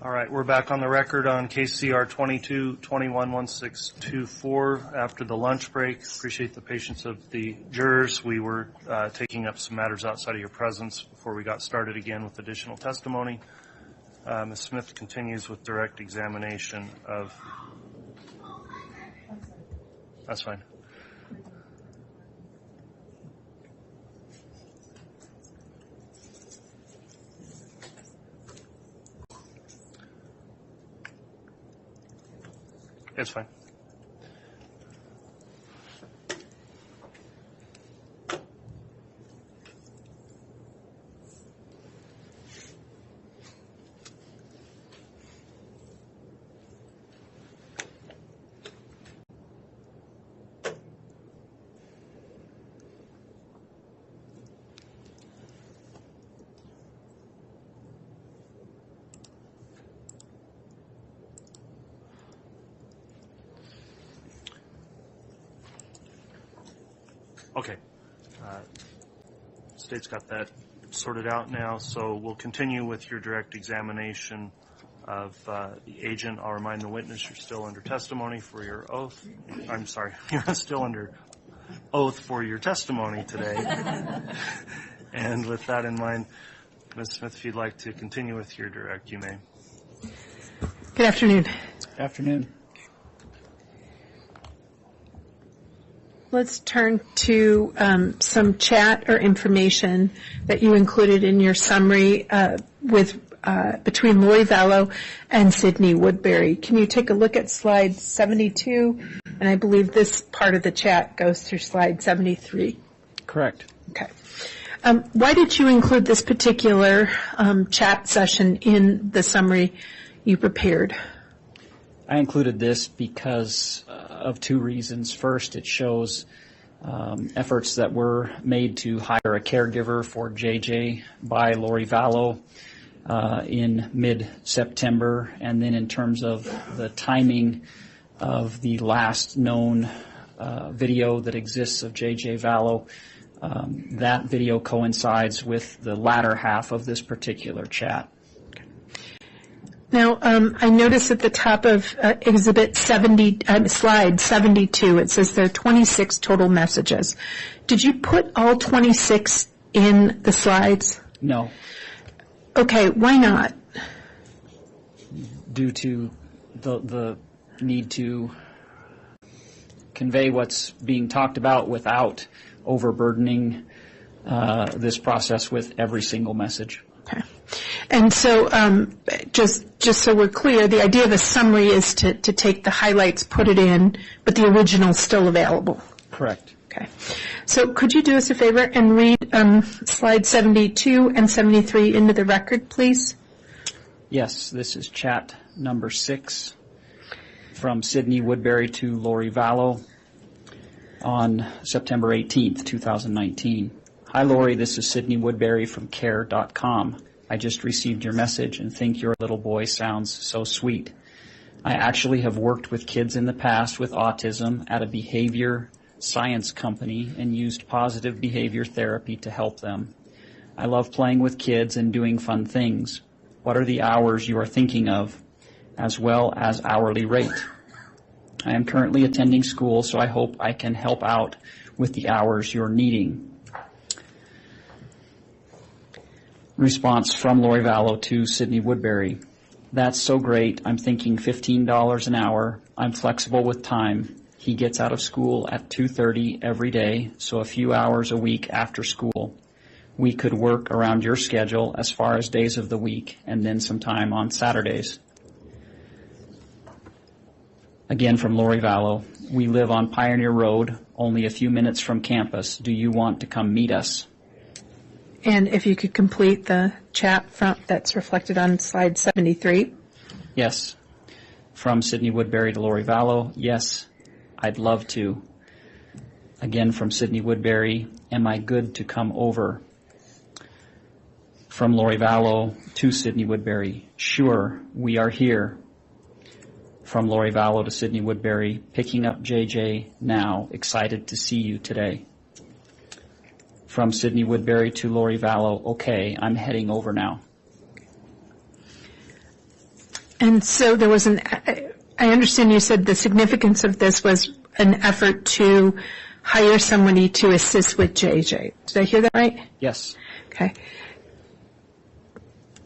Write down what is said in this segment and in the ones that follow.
All right, we're back on the record on case CR 22-21-1624 after the lunch break. Appreciate the patience of the jurors. We were taking up some matters outside of your presence before we got started again with additional testimony. Ms. Smith continues with direct examination of... That's fine. It's fine. Okay. State's got that sorted out now, so we'll continue with your direct examination of the agent. I'll remind the witness you're still under testimony for your oath. I'm sorry, you're still under oath for your testimony today. And with that in mind, Ms. Smith, if you'd like to continue with your direct, you may. Good afternoon. Afternoon. Let's turn to some chat or information that you included in your summary between Lori Vallow and Sydney Woodbury. Can you take a look at slide 72? And I believe this part of the chat goes through slide 73. Correct. Okay. Why did you include this particular chat session in the summary you prepared? I included this because of two reasons. First, it shows efforts that were made to hire a caregiver for JJ by Lori Vallow in mid-September. And then in terms of the timing of the last known video that exists of JJ Vallow, that video coincides with the latter half of this particular chat. Now, I notice at the top of exhibit 70, slide 72, it says there are 26 total messages. Did you put all 26 in the slides? No. Okay, why not? Due to the need to convey what's being talked about without overburdening this process with every single message. Okay. And so just so we're clear, the idea of a summary is to take the highlights, put it in, but the original's still available. Correct. Okay. So could you do us a favor and read slide 72 and 73 into the record, please? Yes, this is chat number 6 from Sydney Woodbury to Lori Vallow on September 18th, 2019. Hi, Lori. This is Sydney Woodbury from care.com. I just received your message and think your little boy sounds so sweet. I actually have worked with kids in the past with autism at a behavior science company and used positive behavior therapy to help them. I love playing with kids and doing fun things. What are the hours you are thinking of, as well as hourly rate? I am currently attending school, so I hope I can help out with the hours you're needing. Response from Lori Vallow to Sydney Woodbury. That's so great. I'm thinking $15 an hour. I'm flexible with time. He gets out of school at 2:30 every day, so a few hours a week after school. We could work around your schedule as far as days of the week and then some time on Saturdays. Again from Lori Vallow. We live on Pioneer Road, only a few minutes from campus. Do you want to come meet us? And if you could complete the chat that's reflected on slide 73. Yes. From Sydney Woodbury to Lori Vallow. Yes, I'd love to. Again from Sydney Woodbury. Am I good to come over? From Lori Vallow to Sydney Woodbury. Sure, we are here. From Lori Vallow to Sydney Woodbury. Picking up JJ now. Excited to see you today. From Sydney Woodbury to Lori Vallow. Okay, I'm heading over now. And so there was I understand you said the significance of this was an effort to hire somebody to assist with JJ. Did I hear that right? Yes. Okay.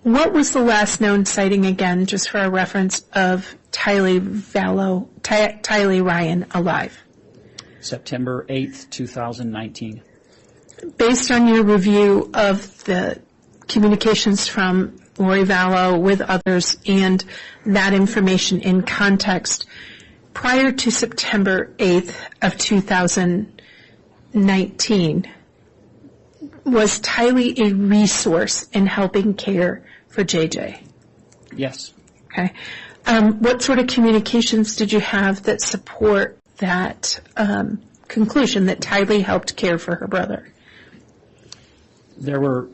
What was the last known sighting again, just for a reference, of Tylee Ryan alive? September 8th, 2019. Based on your review of the communications from Lori Vallow with others and that information in context, prior to September 8th of 2019, was Tylee a resource in helping care for JJ? Yes. Okay. What sort of communications did you have that support that conclusion that Tylee helped care for her brother? There were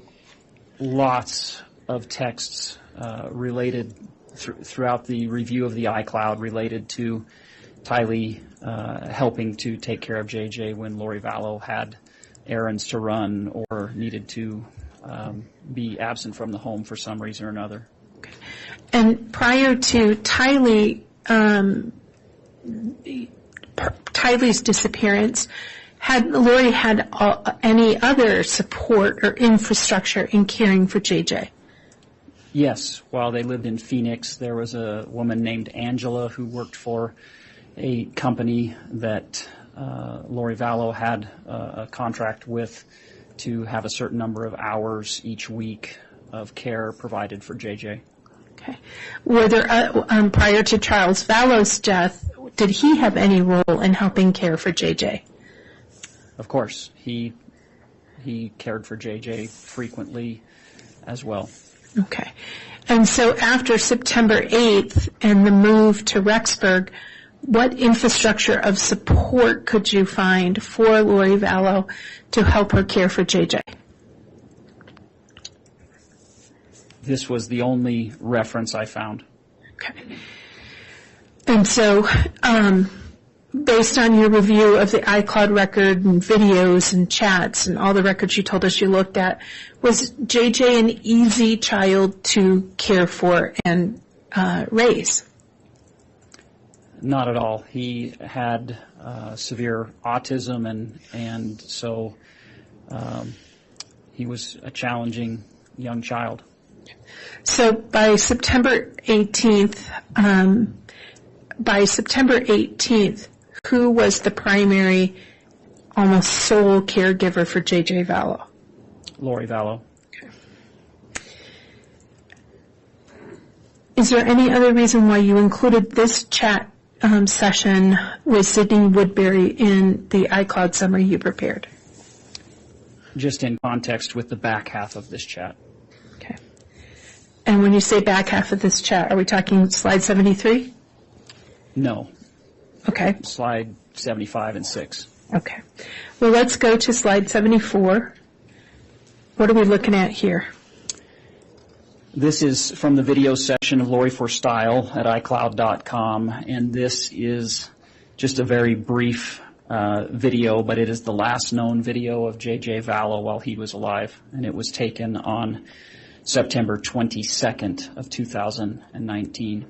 lots of texts related throughout the review of the iCloud related to Tylee helping to take care of JJ when Lori Vallow had errands to run or needed to be absent from the home for some reason or another. Okay. And prior to Tylee's disappearance, had Lori had any other support or infrastructure in caring for JJ? Yes. While they lived in Phoenix, there was a woman named Angela who worked for a company that Lori Vallow had a contract with to have a certain number of hours each week of care provided for JJ. Okay. Were there, prior to Charles Vallow's death, did he have any role in helping care for JJ? Of course. He cared for JJ frequently as well. Okay. And so after September 8th and the move to Rexburg, what infrastructure of support could you find for Lori Vallow to help her care for JJ? This was the only reference I found. Okay. And so, based on your review of the iCloud record and videos and chats and all the records you told us you looked at, was JJ an easy child to care for and raise? Not at all. He had severe autism, and so he was a challenging young child. So by September 18th, who was the primary, almost sole caregiver for JJ Vallow? Lori Vallow. Okay. Is there any other reason why you included this chat session with Sydney Woodbury in the iCloud summary you prepared? Just in context with the back half of this chat. Okay. And when you say back half of this chat, are we talking slide 73? No. Okay. Slide 75 and 6. Okay. Well, let's go to slide 74. What are we looking at here? This is from the video section of Lori for Style at iCloud.com, and this is just a very brief video, but it is the last known video of J.J. Vallow while he was alive, and it was taken on September 22nd of 2019.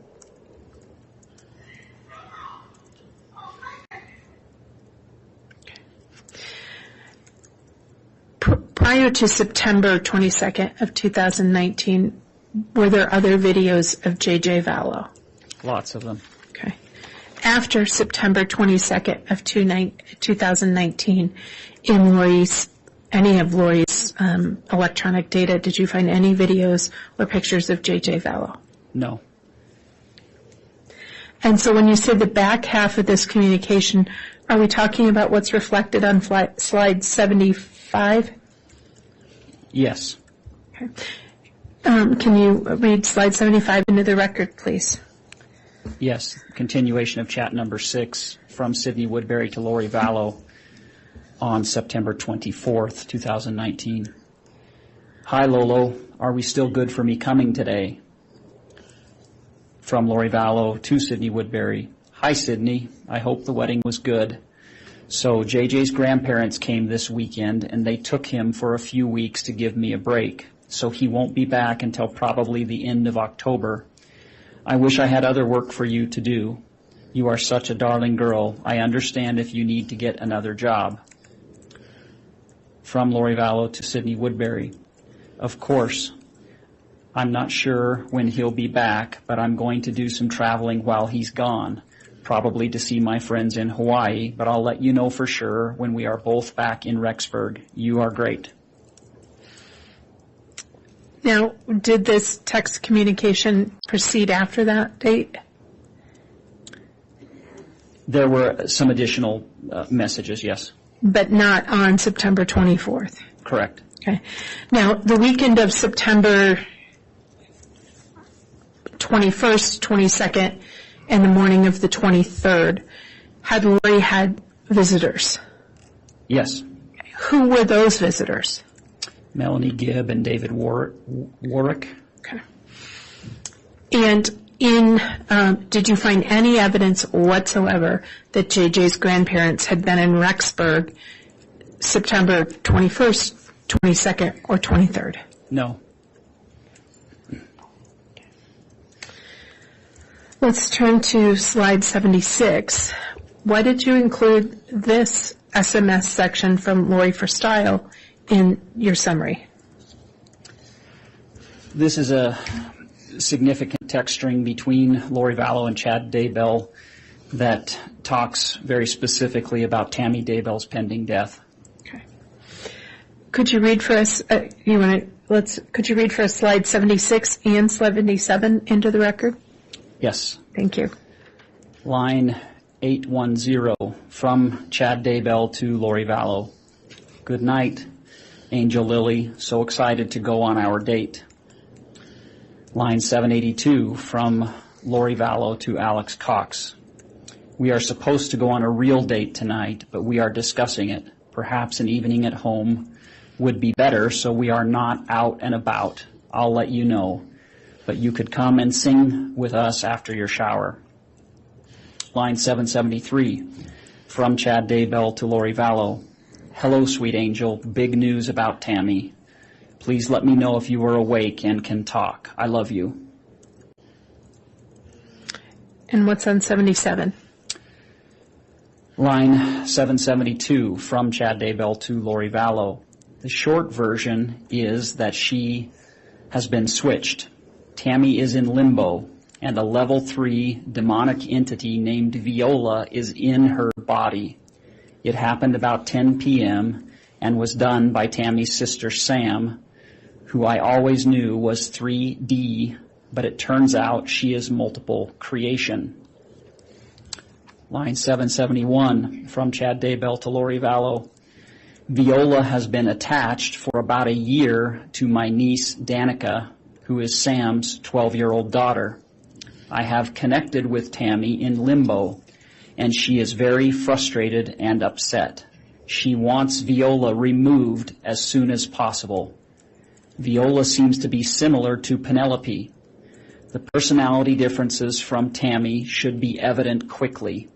Prior to September 22nd of 2019, were there other videos of J.J. Vallow? Lots of them. Okay. After September 22nd of 2019, in any of Lori's electronic data, did you find any videos or pictures of J.J. Vallow? No. And so when you say the back half of this communication, are we talking about what's reflected on slide 75? Yes. Okay. Can you read slide 75 into the record, please? Yes. Continuation of chat number 6 from Sydney Woodbury to Lori Vallow on September 24th, 2019. Hi, Lolo. Are we still good for me coming today? From Lori Vallow to Sydney Woodbury. Hi, Sydney. I hope the wedding was good. So JJ's grandparents came this weekend, and they took him for a few weeks to give me a break. So he won't be back until probably the end of October. I wish I had other work for you to do. You are such a darling girl. I understand if you need to get another job. From Lori Vallow to Sydney Woodbury. Of course, I'm not sure when he'll be back, but I'm going to do some traveling while he's gone, probably to see my friends in Hawaii, but I'll let you know for sure when we are both back in Rexburg. You are great. Now, did this text communication proceed after that date? There were some additional messages, yes. But not on September 24th? Correct. Okay. Now, the weekend of September 21st, 22nd, and the morning of the 23rd, had Lori had visitors? Yes. Who were those visitors? Melanie Gibb and David Warwick. Okay. And did you find any evidence whatsoever that JJ's grandparents had been in Rexburg September 21st, 22nd, or 23rd? No. Let's turn to slide 76. Why did you include this SMS section from Lori for Style in your summary? This is a significant text string between Lori Vallow and Chad Daybell that talks very specifically about Tammy Daybell's pending death. Okay. Could you read for us? Could you read for us slide 76 and 77 into the record? Yes. Thank you. Line 810 from Chad Daybell to Lori Vallow. Good night, Angel Lily. So excited to go on our date. Line 782 from Lori Vallow to Alex Cox. We are supposed to go on a real date tonight, but we are discussing it. Perhaps an evening at home would be better, so we are not out and about. I'll let you know. But you could come and sing with us after your shower. Line 773 from Chad Daybell to Lori Vallow. Hello, sweet angel. Big news about Tammy. Please let me know if you are awake and can talk. I love you. And what's on 77? Line 772 from Chad Daybell to Lori Vallow. The short version is that she has been switched. Tammy is in limbo, and a level 3 demonic entity named Viola is in her body. It happened about 10 p.m. and was done by Tammy's sister Sam, who I always knew was 3D, but it turns out she is multiple creation. Line 771 from Chad Daybell to Lori Vallow. Viola has been attached for about a year to my niece Danica, who is Sam's 12-year-old daughter. I have connected with Tammy in limbo, and she is very frustrated and upset. She wants Viola removed as soon as possible. Viola seems to be similar to Penelope. The personality differences from Tammy should be evident quickly.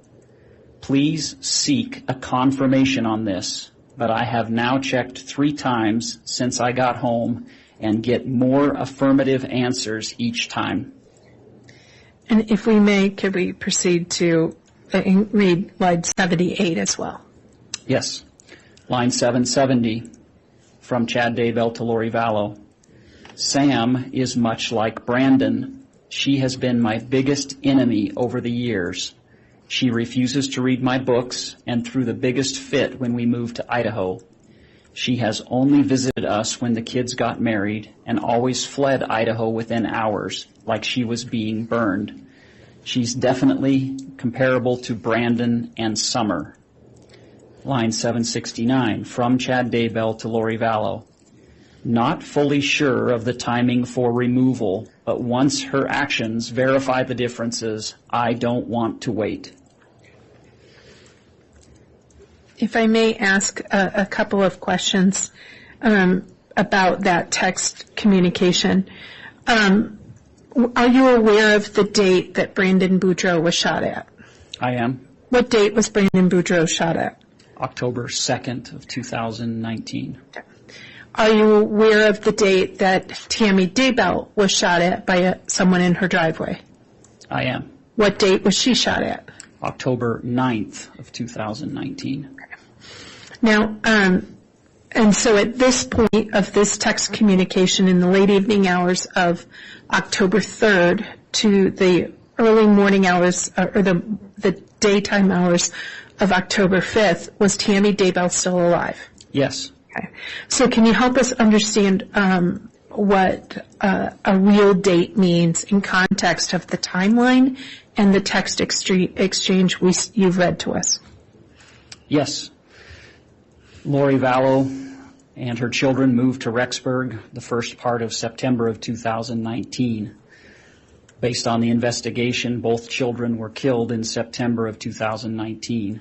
Please seek a confirmation on this, but I have now checked 3 times since I got home and get more affirmative answers each time. And if we may, could we proceed to read line 78 as well? Yes. Line 770 from Chad Daybell to Lori Vallow. Sam is much like Brandon. She has been my biggest enemy over the years. She refuses to read my books and threw the biggest fit when we moved to Idaho. She has only visited us when the kids got married and always fled Idaho within hours, like she was being burned. She's definitely comparable to Brandon and Summer. Line 769 from Chad Daybell to Lori Vallow. Not fully sure of the timing for removal, but once her actions verify the differences, I don't want to wait. If I may ask a couple of questions about that text communication. Are you aware of the date that Brandon Boudreaux was shot at? I am. What date was Brandon Boudreaux shot at? October 2nd of 2019. Okay. Are you aware of the date that Tammy Daybell was shot at by someone in her driveway? I am. What date was she shot at? October 9th of 2019. Now, and so at this point of this text communication in the late evening hours of October 3rd to the early morning hours, or the daytime hours of October 5th, was Tammy Daybell still alive? Yes. Okay. So can you help us understand what a real date means in context of the timeline and the text exchange you've read to us? Yes. Lori Vallow and her children moved to Rexburg the first part of September of 2019. Based on the investigation, both children were killed in September of 2019.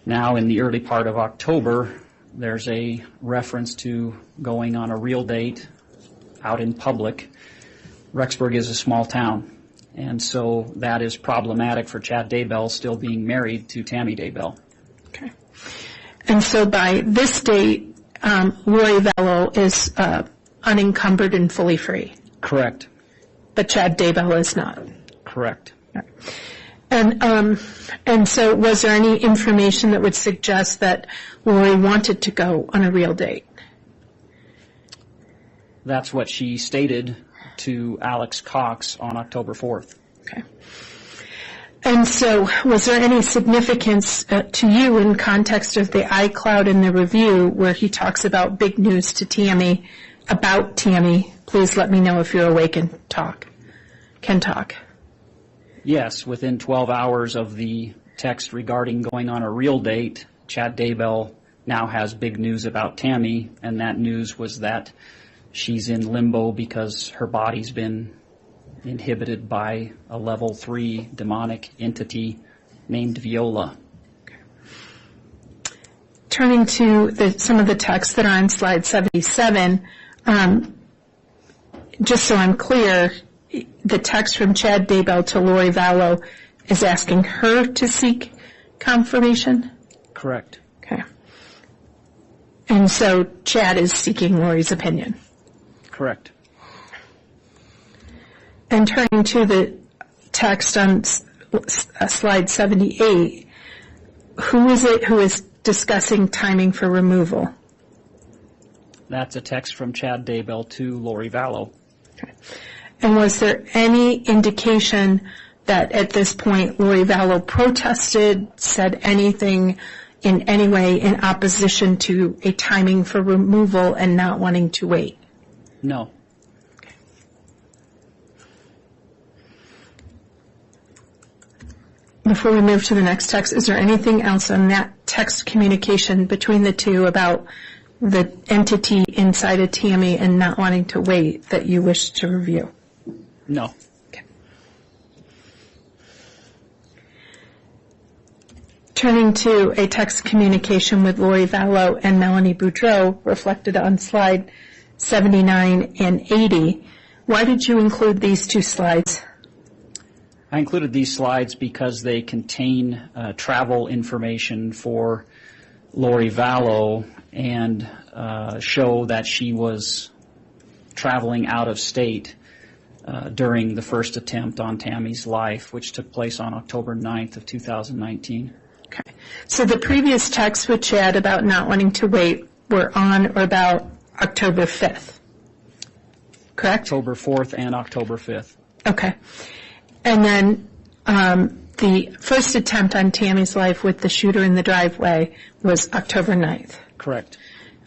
Now, in the early part of October, there's a reference to going on a real date out in public. Rexburg is a small town, and so that is problematic for Chad Daybell still being married to Tammy Daybell. Okay. And so by this date, lori-vallow is unencumbered and fully free. Correct. But Chad Daybell is not. Correct. And so was there any information that would suggest that Lori wanted to go on a real date? That's what she stated to Alex Cox on October 4th. Okay. And so was there any significance to you in context of the iCloud in the review where he talks about big news to Tammy, about Tammy? Please let me know if you're awake and can talk. Yes, within 12 hours of the text regarding going on a real date, Chad Daybell now has big news about Tammy, and that news was that she's in limbo because her body's been inhibited by a level 3 demonic entity named Viola. Turning to some of the texts that are on slide 77, just so I'm clear, the text from Chad Daybell to Lori Vallow is asking her to seek confirmation? Correct. Okay. And so Chad is seeking Lori's opinion? Correct. And turning to the text on slide 78, who is it who is discussing timing for removal? That's a text from Chad Daybell to Lori Vallow. Okay. And was there any indication that at this point Lori Vallow protested, said anything in any way in opposition to a timing for removal and not wanting to wait? No. Okay. Before we move to the next text, is there anything else on that text communication between the two about the entity inside of Tammy and not wanting to wait that you wish to review? No. Okay. Turning to a text communication with Lori Vallow and Melanie Boudreau reflected on slide 79 and 80. Why did you include these two slides? I included these slides because they contain travel information for Lori Vallow and show that she was traveling out of state during the first attempt on Tammy's life, which took place on October 9th of 2019. Okay. So the previous texts with Chad about not wanting to wait were on or about October 5th, correct? October 4th and October 5th. Okay. And then the first attempt on Tammy's life with the shooter in the driveway was October 9th. Correct.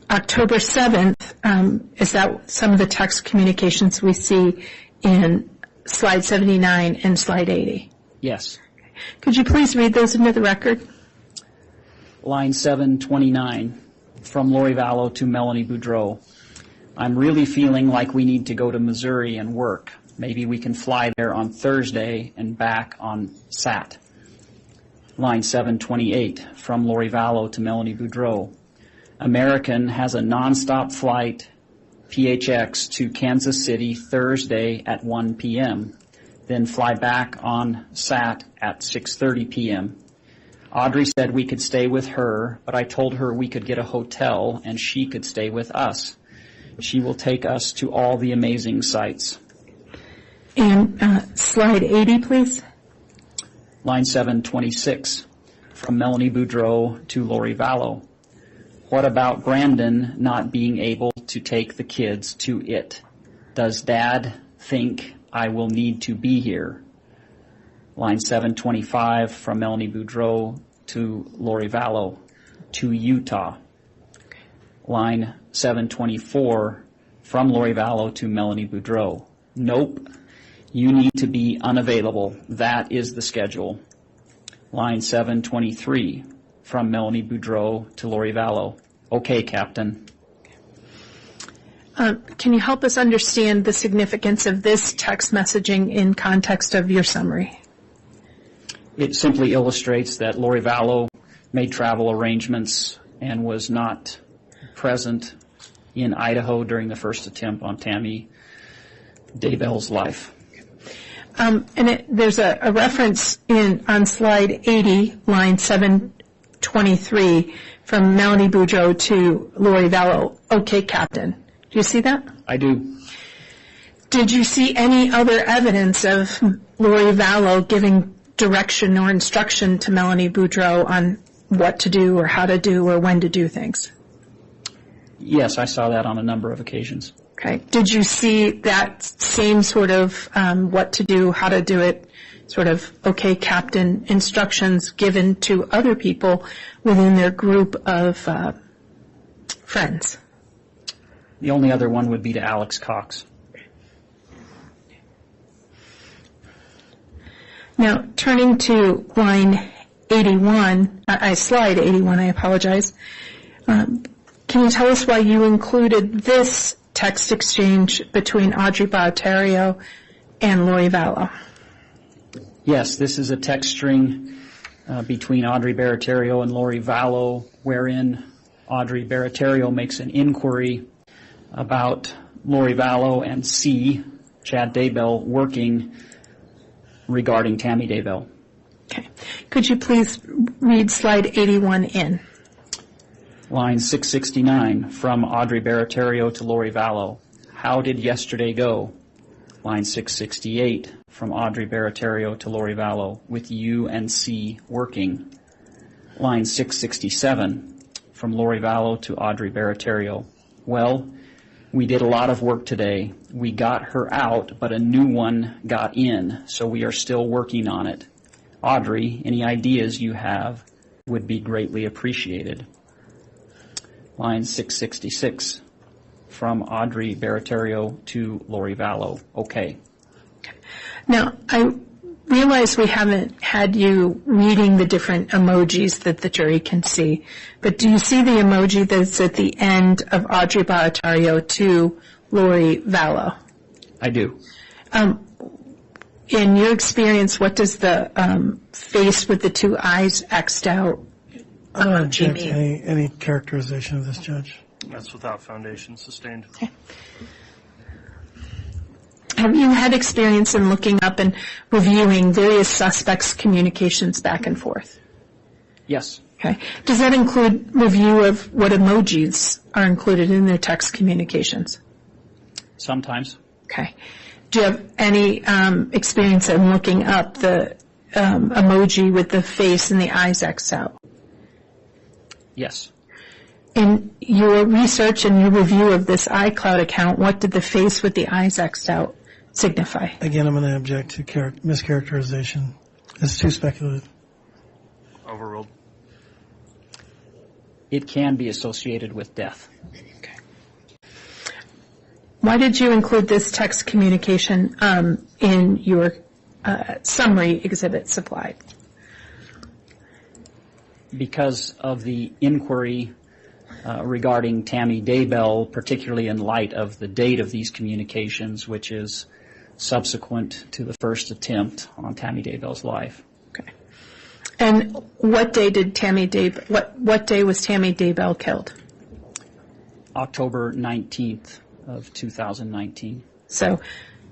October 7th, is that some of the text communications we see in slide 79 and slide 80? Yes. Could you please read those into the record? Line 729 from Lori Vallow to Melanie Boudreau. I'm really feeling like we need to go to Missouri and work. Maybe we can fly there on Thursday and back on Sat. Line 728 from Lori Vallow to Melanie Boudreau. American has a nonstop flight PHX to Kansas City Thursday at 1 p.m., then fly back on Sat at 6:30 p.m. Audrey said we could stay with her, but I told her we could get a hotel and she could stay with us. She will take us to all the amazing sights. And slide 80, please. Line 726, from Melanie Boudreau to Lori Vallow. What about Brandon not being able to take the kids to it? Does Dad think I will need to be here? Line 725, from Melanie Boudreau to Lori Vallow, to Utah. Line 724, from Lori Vallow to Melanie Boudreau. Nope. You need to be unavailable. That is the schedule. Line 723, from Melanie Boudreau to Lori Vallow. Okay, Captain. Can you help us understand the significance of this text messaging in context of your summary? It simply illustrates that Lori Vallow made travel arrangements and was not present in Idaho during the first attempt on Tammy Daybell's life. There's a reference on slide 80, line 723, from Melanie Boudreau to Lori Vallow. Okay, Captain. Do you see that? I do. Did you see any other evidence of Lori Vallow giving direction or instruction to Melanie Boudreau on what to do or how to do or when to do things? Yes, I saw that on a number of occasions. Okay. Did you see that same sort of what to do, how to do it, sort of, okay, Captain, instructions given to other people within their group of friends? The only other one would be to Alex Cox. Now, turning to line 81, slide 81, I apologize. Can you tell us why you included this text exchange between Audrey Baratario and Lori Vallow? Yes, this is a text string between Audrey Baratario and Lori Vallow, wherein Audrey Baratario makes an inquiry about Lori Vallow and Chad Daybell, working regarding Tammy Daybell. Okay. Could you please read slide 81 in? Line 669, from Audrey Baratario to Lori Vallow. How did yesterday go? Line 668, from Audrey Baratario to Lori Vallow, with you and working. Line 667, from Lori Vallow to Audrey Baratario. Well, we did a lot of work today. We got her out, but a new one got in, so we are still working on it. Audrey, any ideas you have would be greatly appreciated. Line 666, from Audrey Baratario to Lori Vallow. Okay. Now, I realize we haven't had you reading the different emojis that the jury can see, but do you see the emoji that's at the end of Audrey Baratario to Lori Vallow? I do. In your experience, what does the face with the two eyes X'd out I don't object to any characterization of this, Judge. That's without foundation sustained. Okay. Have you had experience in looking up and reviewing various suspects' communications back and forth? Yes. Okay. Does that include review of what emojis are included in their text communications? Sometimes. Okay. Do you have any experience in looking up the emoji with the face and the eyes X'd out? Yes. In your research and your review of this iCloud account, what did the face with the eyes X'd out signify? Again, I'm going to object to mischaracterization. It's too speculative. Overruled. It can be associated with death. Okay. Why did you include this text communication in your summary exhibit supplied? Because of the inquiry regarding Tammy Daybell, particularly in light of the date of these communications, which is subsequent to the first attempt on Tammy Daybell's life. Okay. And what day did what day was Tammy Daybell killed? October 19th of 2019. So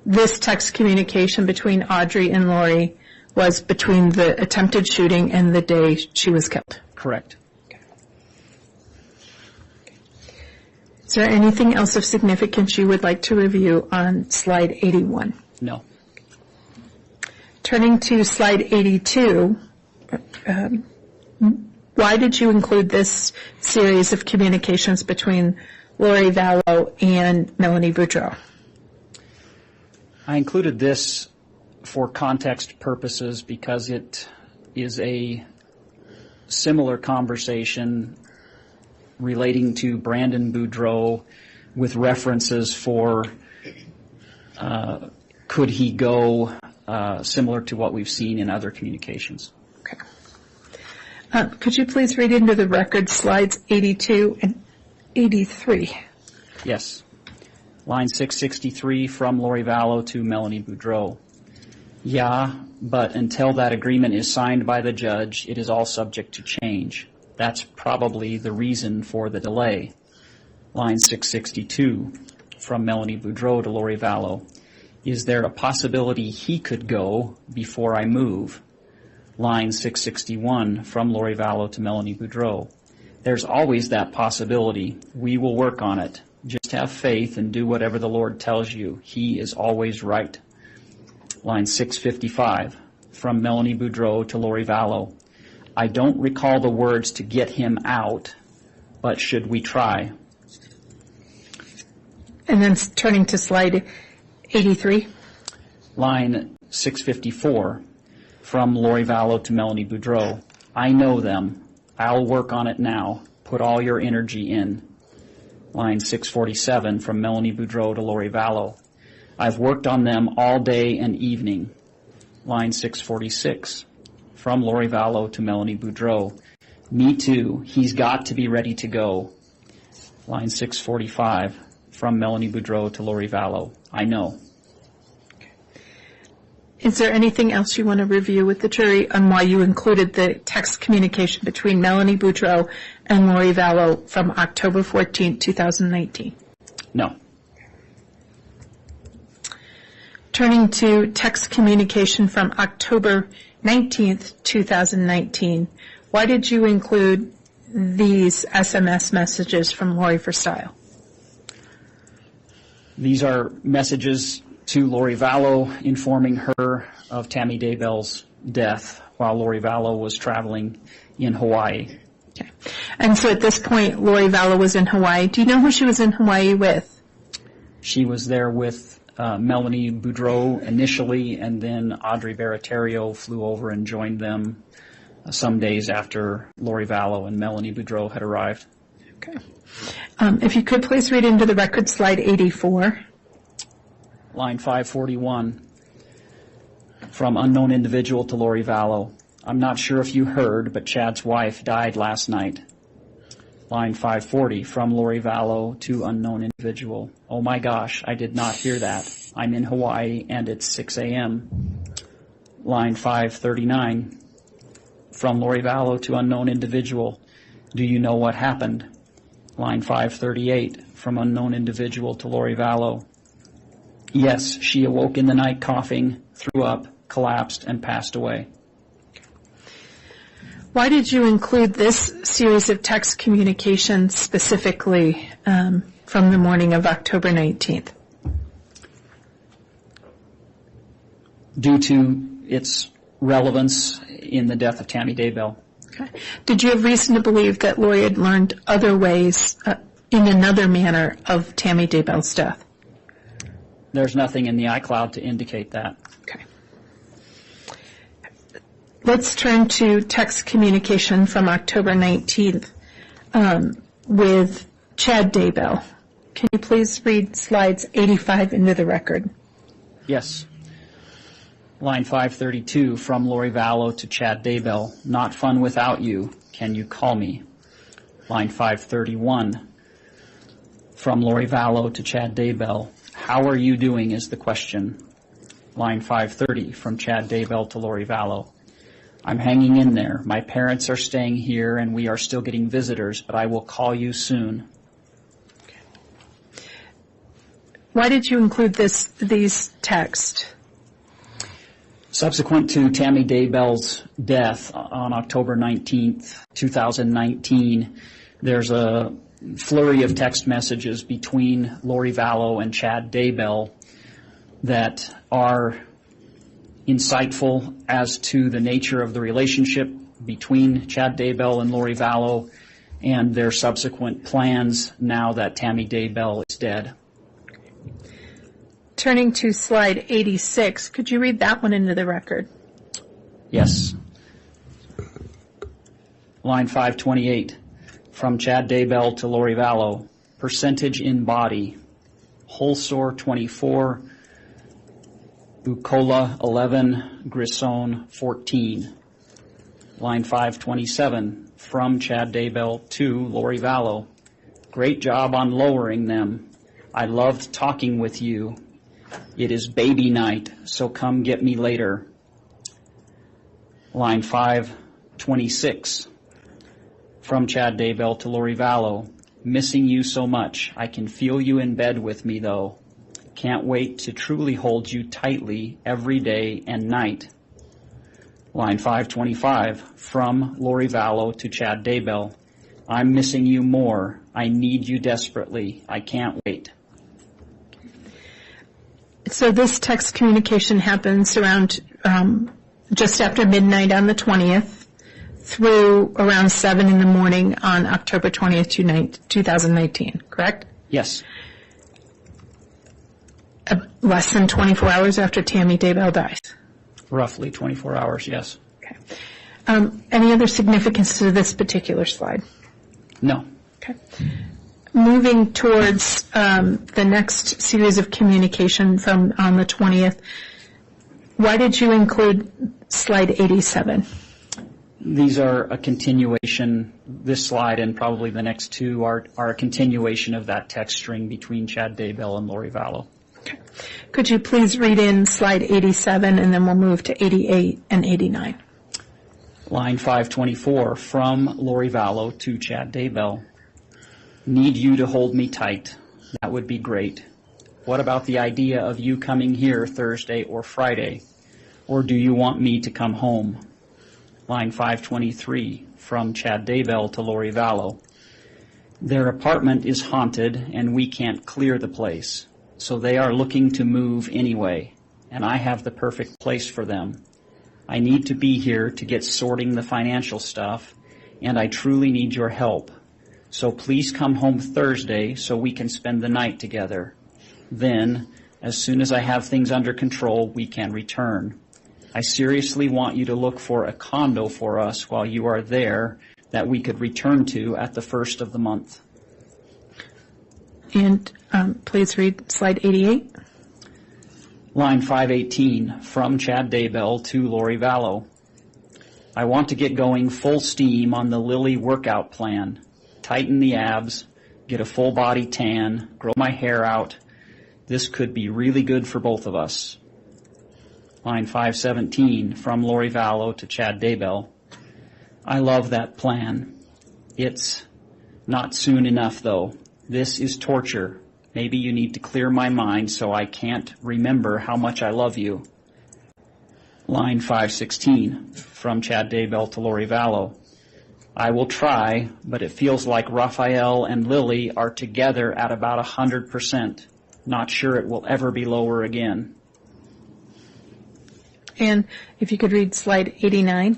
this text communication between Audrey and Lori was between the attempted shooting and the day she was killed? Correct. Is there anything else of significance you would like to review on slide 81? No. Turning to slide 82, why did you include this series of communications between Lori Vallow and Melanie Boudreau? I included this for context purposes because it is a similar conversation relating to Brandon Boudreau with references for could he go, similar to what we've seen in other communications. Okay. Could you please read into the record slides 82 and 83? Yes. Line 663 from Lori Vallow to Melanie Boudreau. Yeah, but until that agreement is signed by the judge, it is all subject to change. That's probably the reason for the delay. Line 662 from Melanie Boudreau to Lori Vallow. Is there a possibility he could go before I move? Line 661 from Lori Vallow to Melanie Boudreau. There's always that possibility. We will work on it. Just have faith and do whatever the Lord tells you. He is always right. Line 655 from Melanie Boudreau to Lori Vallow. I don't recall the words to get him out, but should we try? And then turning to slide 83. Line 654 from Lori Vallow to Melanie Boudreau. I know them. I'll work on it now. Put all your energy in. Line 647 from Melanie Boudreau to Lori Vallow. I've worked on them all day and evening. Line 646 from Lori Vallow to Melanie Boudreau. Me too. He's got to be ready to go. Line 645 from Melanie Boudreau to Lori Vallow. I know. Is there anything else you want to review with the jury on why you included the text communication between Melanie Boudreau and Lori Vallow from October 14, 2019? No. Turning to text communication from October 19th, 2019, why did you include these SMS messages from Lori for style? These are messages to Lori Vallow informing her of Tammy Daybell's death while Lori Vallow was traveling in Hawaii. Okay. And so at this point, Lori Vallow was in Hawaii. Do you know who she was in Hawaii with? She was there with Melanie Boudreau initially, and then Audrey Baratario flew over and joined them some days after Lori Vallow and Melanie Boudreau had arrived. Okay. If you could please read into the record slide 84. Line 541 from unknown individual to Lori Vallow. I'm not sure if you heard, but Chad's wife died last night. Line 540 from Lori Vallow to unknown individual. Oh my gosh, I did not hear that. I'm in Hawaii and it's 6 a.m. Line 539 from Lori Vallow to unknown individual. Do you know what happened? Line 538 from unknown individual to Lori Vallow. Yes, she awoke in the night coughing, threw up, collapsed, and passed away. Why did you include this series of text communications specifically from the morning of October 19th? Due to its relevance in the death of Tammy Daybell. Okay. Did you have reason to believe that Lori had learned other ways, in another manner, of Tammy Daybell's death? There's nothing in the iCloud to indicate that. Okay. Let's turn to text communication from October 19th with Chad Daybell. Can you please read slides 85 into the record? Yes. Line 532 from Lori Vallow to Chad Daybell. Not fun without you. Can you call me? Line 531 from Lori Vallow to Chad Daybell. How are you doing is the question. Line 530 from Chad Daybell to Lori Vallow. I'm hanging in there. My parents are staying here and we are still getting visitors, but I will call you soon. Why did you include these texts? Subsequent to Tammy Daybell's death on October 19th, 2019, there's a flurry of text messages between Lori Vallow and Chad Daybell that are insightful as to the nature of the relationship between Chad Daybell and Lori Vallow and their subsequent plans now that Tammy Daybell is dead. Turning to slide 86, could you read that one into the record? Yes. Line 528, from Chad Daybell to Lori Vallow. Percentage in body, whole sore 24, bucola 11, Grisone 14. Line 527, from Chad Daybell to Lori Vallow. Great job on lowering them. I loved talking with you. It is baby night, so come get me later. Line 526, from Chad Daybell to Lori Vallow. Missing you so much. I can feel you in bed with me, though. Can't wait to truly hold you tightly every day and night. Line 525, from Lori Vallow to Chad Daybell. I'm missing you more. I need you desperately. I can't wait. So this text communication happens around just after midnight on the 20th through around 7 in the morning on October 20th, 2019, correct? Yes. Less than 24 hours after Tammy Daybell dies. Roughly 24 hours, yes. Okay. Any other significance to this particular slide? No. Okay. Moving towards the next series of communication from on the 20th, why did you include slide 87? These are a continuation, this slide and probably the next two are a continuation of that text string between Chad Daybell and Lori Vallow. Okay. Could you please read in slide 87 and then we'll move to 88 and 89. Line 524, from Lori Vallow to Chad Daybell. Need you to hold me tight. That would be great. What about the idea of you coming here Thursday or Friday? Or do you want me to come home? Line 523, from Chad Daybell to Lori Vallow. Their apartment is haunted and we can't clear the place, so they are looking to move anyway, and I have the perfect place for them. I need to be here to get sorting the financial stuff, and I truly need your help. So please come home Thursday so we can spend the night together. Then, as soon as I have things under control, we can return. I seriously want you to look for a condo for us while you are there that we could return to at the first of the month. And please read slide 88. Line 518, from Chad Daybell to Lori Vallow. I want to get going full steam on the Lily workout plan. Tighten the abs, get a full body tan, grow my hair out. This could be really good for both of us. Line 517, from Lori Vallow to Chad Daybell. I love that plan. It's not soon enough, though. This is torture. Maybe you need to clear my mind so I can't remember how much I love you. Line 516, from Chad Daybell to Lori Vallow. I will try, but it feels like Raphael and Lily are together at about 100%. Not sure it will ever be lower again. And if you could read slide 89.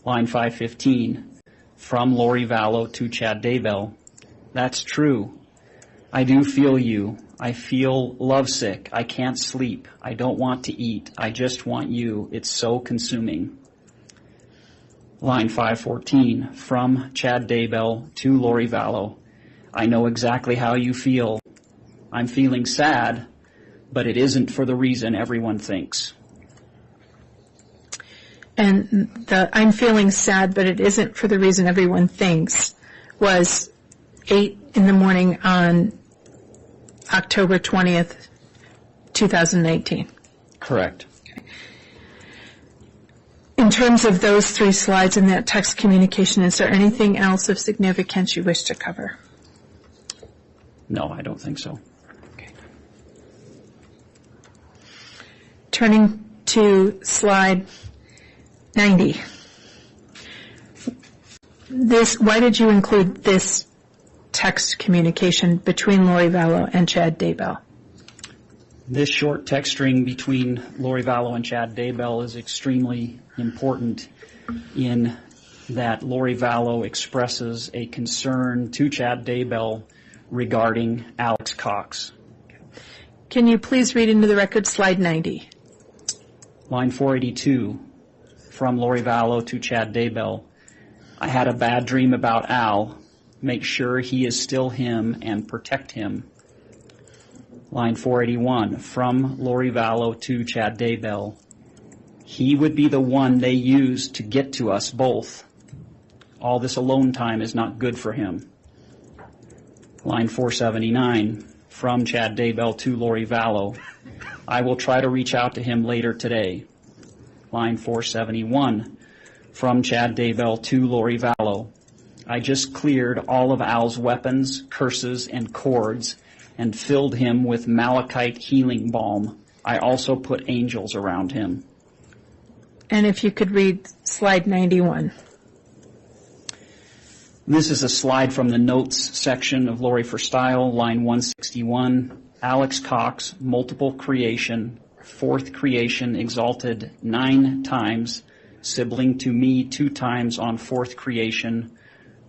Line 515, from Lori Vallow to Chad Daybell. That's true. I do feel you. I feel lovesick. I can't sleep. I don't want to eat. I just want you. It's so consuming. Line 514, from Chad Daybell to Lori Vallow. I know exactly how you feel. I'm feeling sad, but it isn't for the reason everyone thinks. And the I'm feeling sad, but it isn't for the reason everyone thinks was 8 in the morning on October 20th, 2019. Correct. In terms of those three slides in that text communication, is there anything else of significance you wish to cover? No, I don't think so. Okay. Turning to slide 90. Why did you include this text communication between Lori Vallow and Chad Daybell? This short text string between Lori Vallow and Chad Daybell is extremely important in that Lori Vallow expresses a concern to Chad Daybell regarding Alex Cox. Can you please read into the record slide 90? Line 482 from Lori Vallow to Chad Daybell. I had a bad dream about Al. Make sure he is still him and protect him. Line 481 from Lori Vallow to Chad Daybell. He would be the one they use to get to us both. All this alone time is not good for him. Line 479 from Chad Daybell to Lori Vallow. I will try to reach out to him later today. Line 471 from Chad Daybell to Lori Vallow. I just cleared all of Al's weapons, curses, and cords and filled him with malachite healing balm. I also put angels around him. And if you could read slide 91. This is a slide from the notes section of Lori for Style, line 161. Alex Cox, multiple creation, fourth creation exalted 9 times, sibling to me 2 times on fourth creation.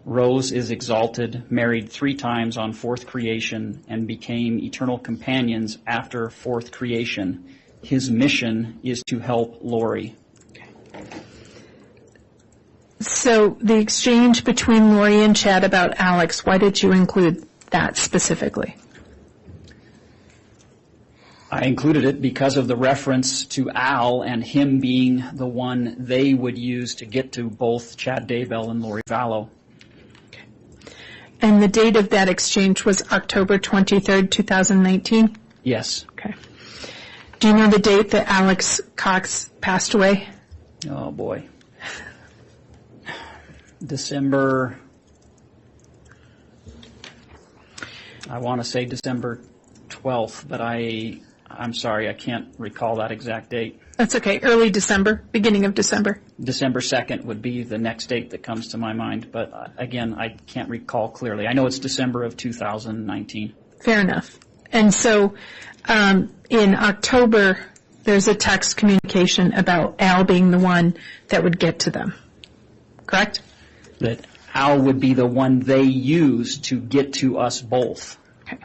Rose is exalted, married 3 times on fourth creation, and became eternal companions after fourth creation. His mission is to help Lori. So the exchange between Lori and Chad about Alex, why did you include that specifically? I included it because of the reference to Al and him being the one they would use to get to both Chad Daybell and Lori Vallow. Okay. And the date of that exchange was October 23rd, 2019? Yes. Okay. Do you know the date that Alex Cox passed away? Oh, boy. December, I want to say December 12th, but I'm sorry, I can't recall that exact date. That's okay. Early December, beginning of December. December 2nd would be the next date that comes to my mind, but again, I can't recall clearly. I know it's December of 2019. Fair enough. And so in October, there's a text communication about Al being the one that would get to them, correct? That Al would be the one they use to get to us both. Okay.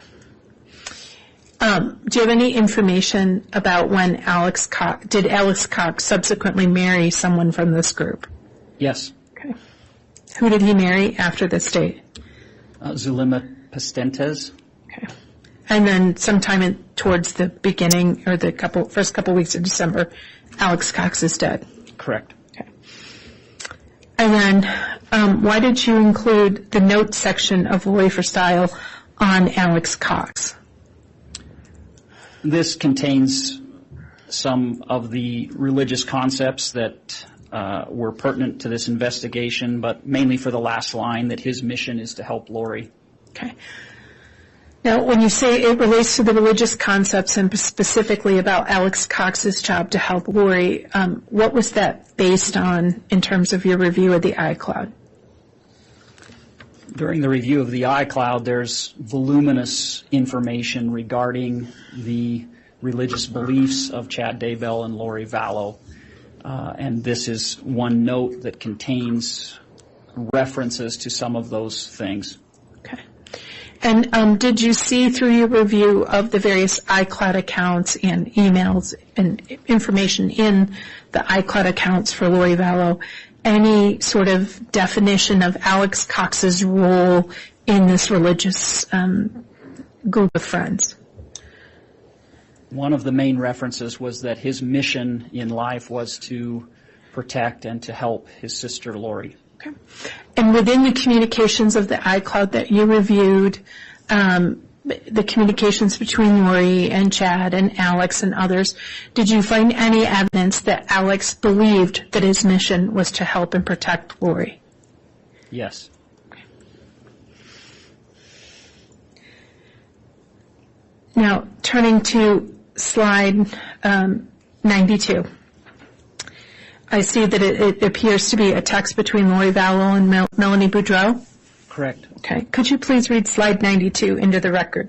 Do you have any information about when did Alex Cox subsequently marry someone from this group? Yes. Okay. Who did he marry after this date? Zulema Pastentes. Okay. And then sometime towards the beginning or the first couple weeks of December, Alex Cox is dead. Correct. Okay. And then why did you include the notes section of Lori for Style on Alex Cox? This contains some of the religious concepts that were pertinent to this investigation, but mainly for the last line that his mission is to help Lori. Okay. Now, when you say it relates to the religious concepts and specifically about Alex Cox's job to help Lori, what was that based on in terms of your review of the iCloud? During the review of the iCloud, there's voluminous information regarding the religious beliefs of Chad Daybell and Lori Vallow. And this is one note that contains references to some of those things. Okay. And did you see through your review of the various iCloud accounts and emails and information in the iCloud accounts for Lori Vallow any sort of definition of Alex Cox's role in this religious group of friends? One of the main references was that his mission in life was to protect and to help his sister Lori. Okay. And within the communications of the iCloud that you reviewed, the communications between Lori and Chad and Alex and others, did you find any evidence that Alex believed that his mission was to help and protect Lori? Yes. Okay. Now, turning to slide 92. I see that it appears to be a text between Lori Vallow and Melanie Boudreau. Correct. Okay. Could you please read slide 92 into the record?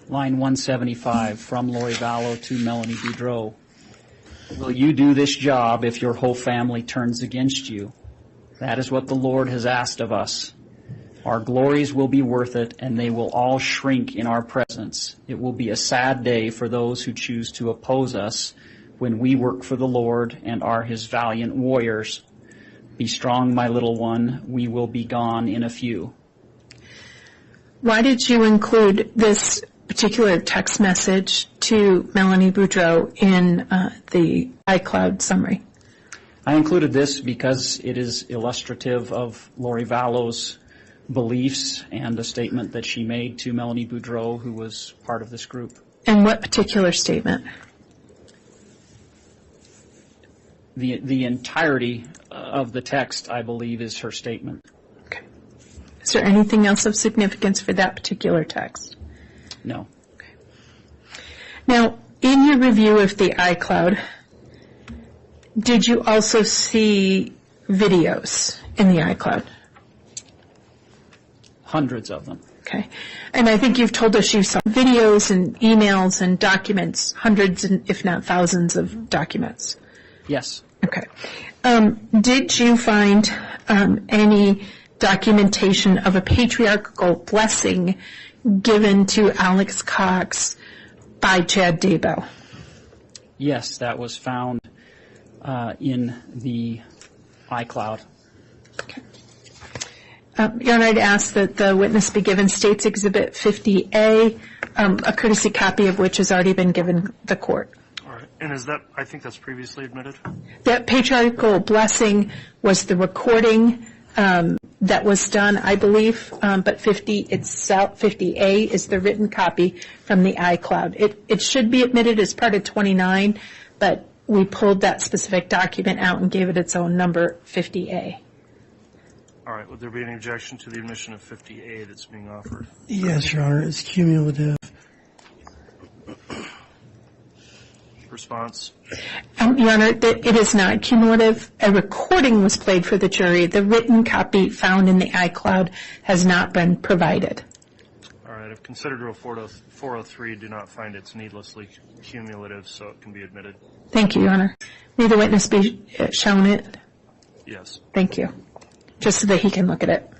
line 175, from Lori Vallow to Melanie Boudreau. Will you do this job if your whole family turns against you? That is what the Lord has asked of us. Our glories will be worth it, and they will all shrink in our presence. It will be a sad day for those who choose to oppose us when we work for the Lord and are His valiant warriors. Be strong, my little one. We will be gone in a few. Why did you include this particular text message to Melanie Boudreau in the iCloud summary? I included this because it is illustrative of Lori Vallow's beliefs and a statement that she made to Melanie Boudreau, who was part of this group. And what particular statement? The entirety of the text, I believe, is her statement. Okay. Is there anything else of significance for that particular text? No. Okay. Now, in your review of the iCloud, did you also see videos in the iCloud? Hundreds of them. Okay. And I think you've told us you saw videos and emails and documents, hundreds and if not thousands of documents. Yes. Okay. Did you find any documentation of a patriarchal blessing given to Alex Cox by Chad Daybell? Yes, that was found in the iCloud. Okay. Your Honor, I'd ask that the witness be given State's Exhibit 50A, a courtesy copy of which has already been given the court. All right. And is that, I think that's previously admitted? That patriarchal blessing was the recording that was done, I believe, but 50A is the written copy from the iCloud. It should be admitted as part of 29, but we pulled that specific document out and gave it its own number, 50A. All right. Would there be any objection to the admission of 50A that's being offered? Yes, Your Honor, it's cumulative. Response? Your Honor, it is not cumulative. A recording was played for the jury. The written copy found in the iCloud has not been provided. All right. I've considered Rule 403. Do not find it's needlessly cumulative, so it can be admitted. Thank you, Your Honor. May the witness be shown it? Yes. Thank you. Just so that he can look at it.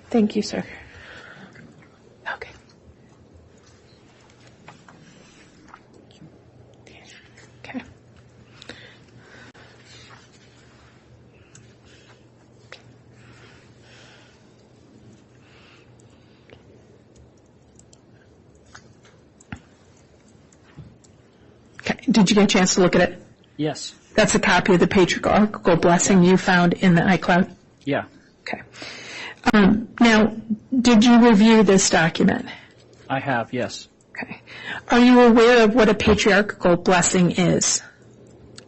Thank you, sir. Okay. Okay. Okay. Did you get a chance to look at it? Yes. That's a copy of the patriarchal blessing you found in the iCloud? Yeah. Okay. Now, did you review this document? I have, yes. Okay. Are you aware of what a patriarchal blessing is?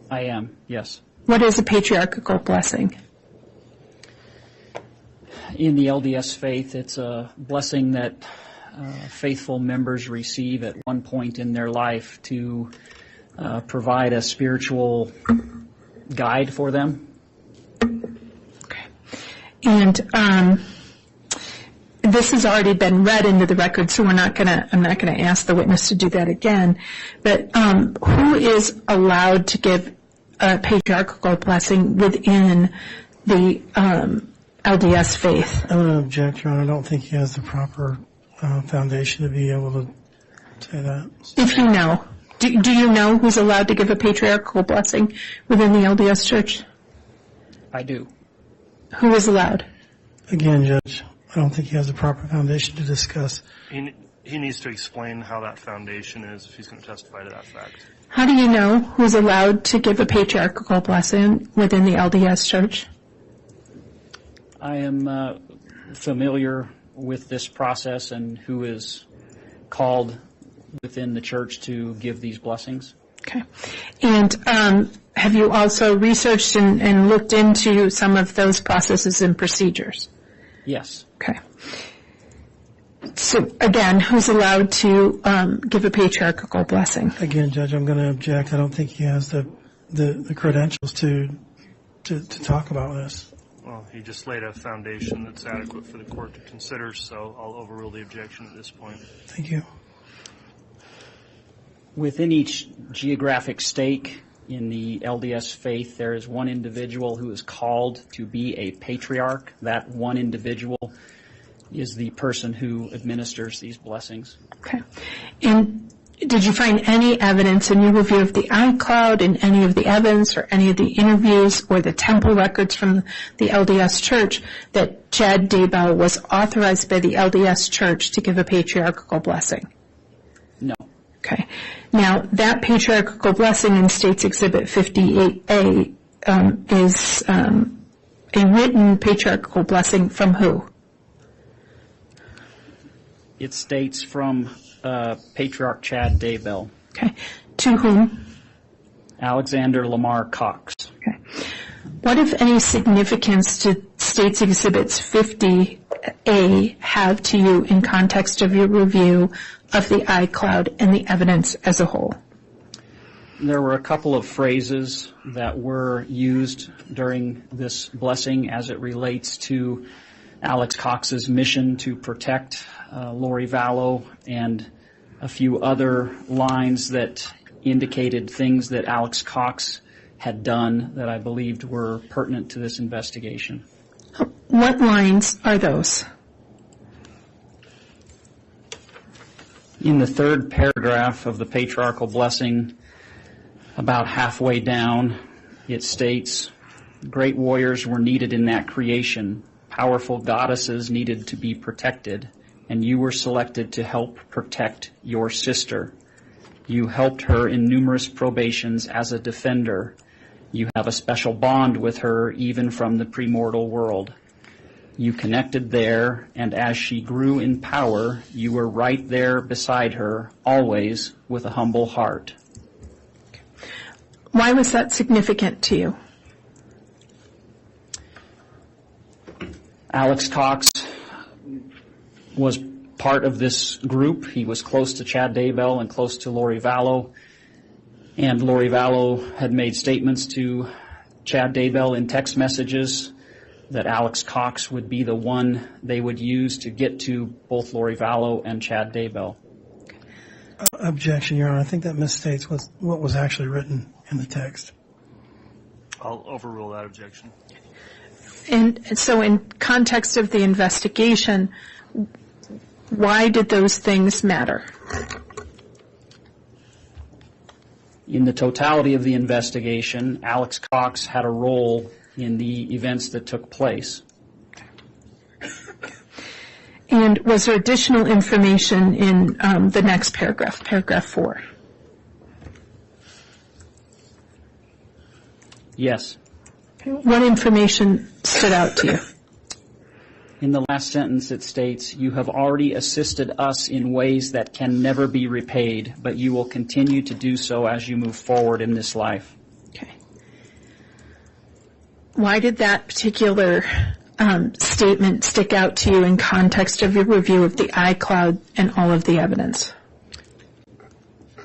I am, yes. What is a patriarchal blessing? In the LDS faith, it's a blessing that faithful members receive at one point in their life to provide a spiritual guide for them. Okay. And this has already been read into the record, so I'm not going to ask the witness to do that again. But who is allowed to give a patriarchal blessing within the LDS faith? I'm going to object, Your Honor. I don't think he has the proper foundation to be able to say that. If you know. Do you know who's allowed to give a patriarchal blessing within the LDS Church? I do. Who is allowed? Again, Judge, I don't think he has the proper foundation to discuss. He needs to explain how that foundation is if he's going to testify to that fact. How do you know who's allowed to give a patriarchal blessing within the LDS Church? I am familiar with this process and who is called within the church to give these blessings. Okay. And have you also researched and looked into some of those processes and procedures? Yes. Okay. So, again, who's allowed to give a patriarchal blessing? Again, Judge, I'm going to object. I don't think he has the credentials to talk about this. Well, he just laid a foundation that's adequate for the court to consider, so I'll overrule the objection at this point. Thank you. Within each geographic stake in the LDS faith, there is one individual who is called to be a patriarch. That one individual is the person who administers these blessings. Okay. And did you find any evidence in your review of the iCloud, in any of the evidence or any of the interviews or the temple records from the LDS Church that Chad Daybell was authorized by the LDS Church to give a patriarchal blessing? No. Okay. Now, that patriarchal blessing in States Exhibit 58A is a written patriarchal blessing from who? It states from Patriarch Chad Daybell. Okay. To whom? Alexander Lamar Cox. Okay. What, if any, significance did States Exhibits 50A have to you in context of your review of the iCloud and the evidence as a whole? There were a couple of phrases that were used during this blessing as it relates to Alex Cox's mission to protect Lori-Vallow, and a few other lines that indicated things that Alex Cox had done that I believed were pertinent to this investigation. What lines are those? In the third paragraph of the patriarchal blessing, about halfway down, it states, "Great warriors were needed in that creation. Powerful goddesses needed to be protected, and you were selected to help protect your sister. You helped her in numerous probations as a defender. You have a special bond with her even from the premortal world. You connected there, and as she grew in power, you were right there beside her, always with a humble heart." Why was that significant to you? Alex Cox was part of this group. He was close to Chad Daybell and close to Lori-Vallow. And Lori-Vallow had made statements to Chad Daybell in text messages that Alex Cox would be the one they would use to get to both Lori-Vallow and Chad Daybell. Objection, Your Honor. I think that misstates what was actually written in the text. I'll overrule that objection. And so in context of the investigation, why did those things matter? In the totality of the investigation, Alex Cox had a role in the events that took place. And was there additional information in the next paragraph, paragraph 4? Yes. What information stood out to you? In the last sentence it states, "You have already assisted us in ways that can never be repaid, but you will continue to do so as you move forward in this life." Okay. Why did that particular statement stick out to you in context of your review of the iCloud and all of the evidence?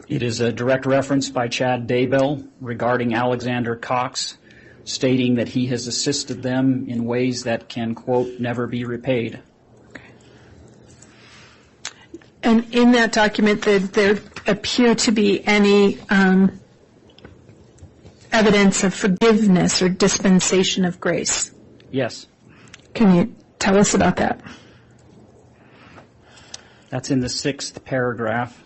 It is a direct reference by Chad Daybell regarding Alexander Cox, stating that he has assisted them in ways that can, quote, never be repaid. Okay. And in that document, did there appear to be any evidence of forgiveness or dispensation of grace? Yes. Can you tell us about that? That's in the 6th paragraph.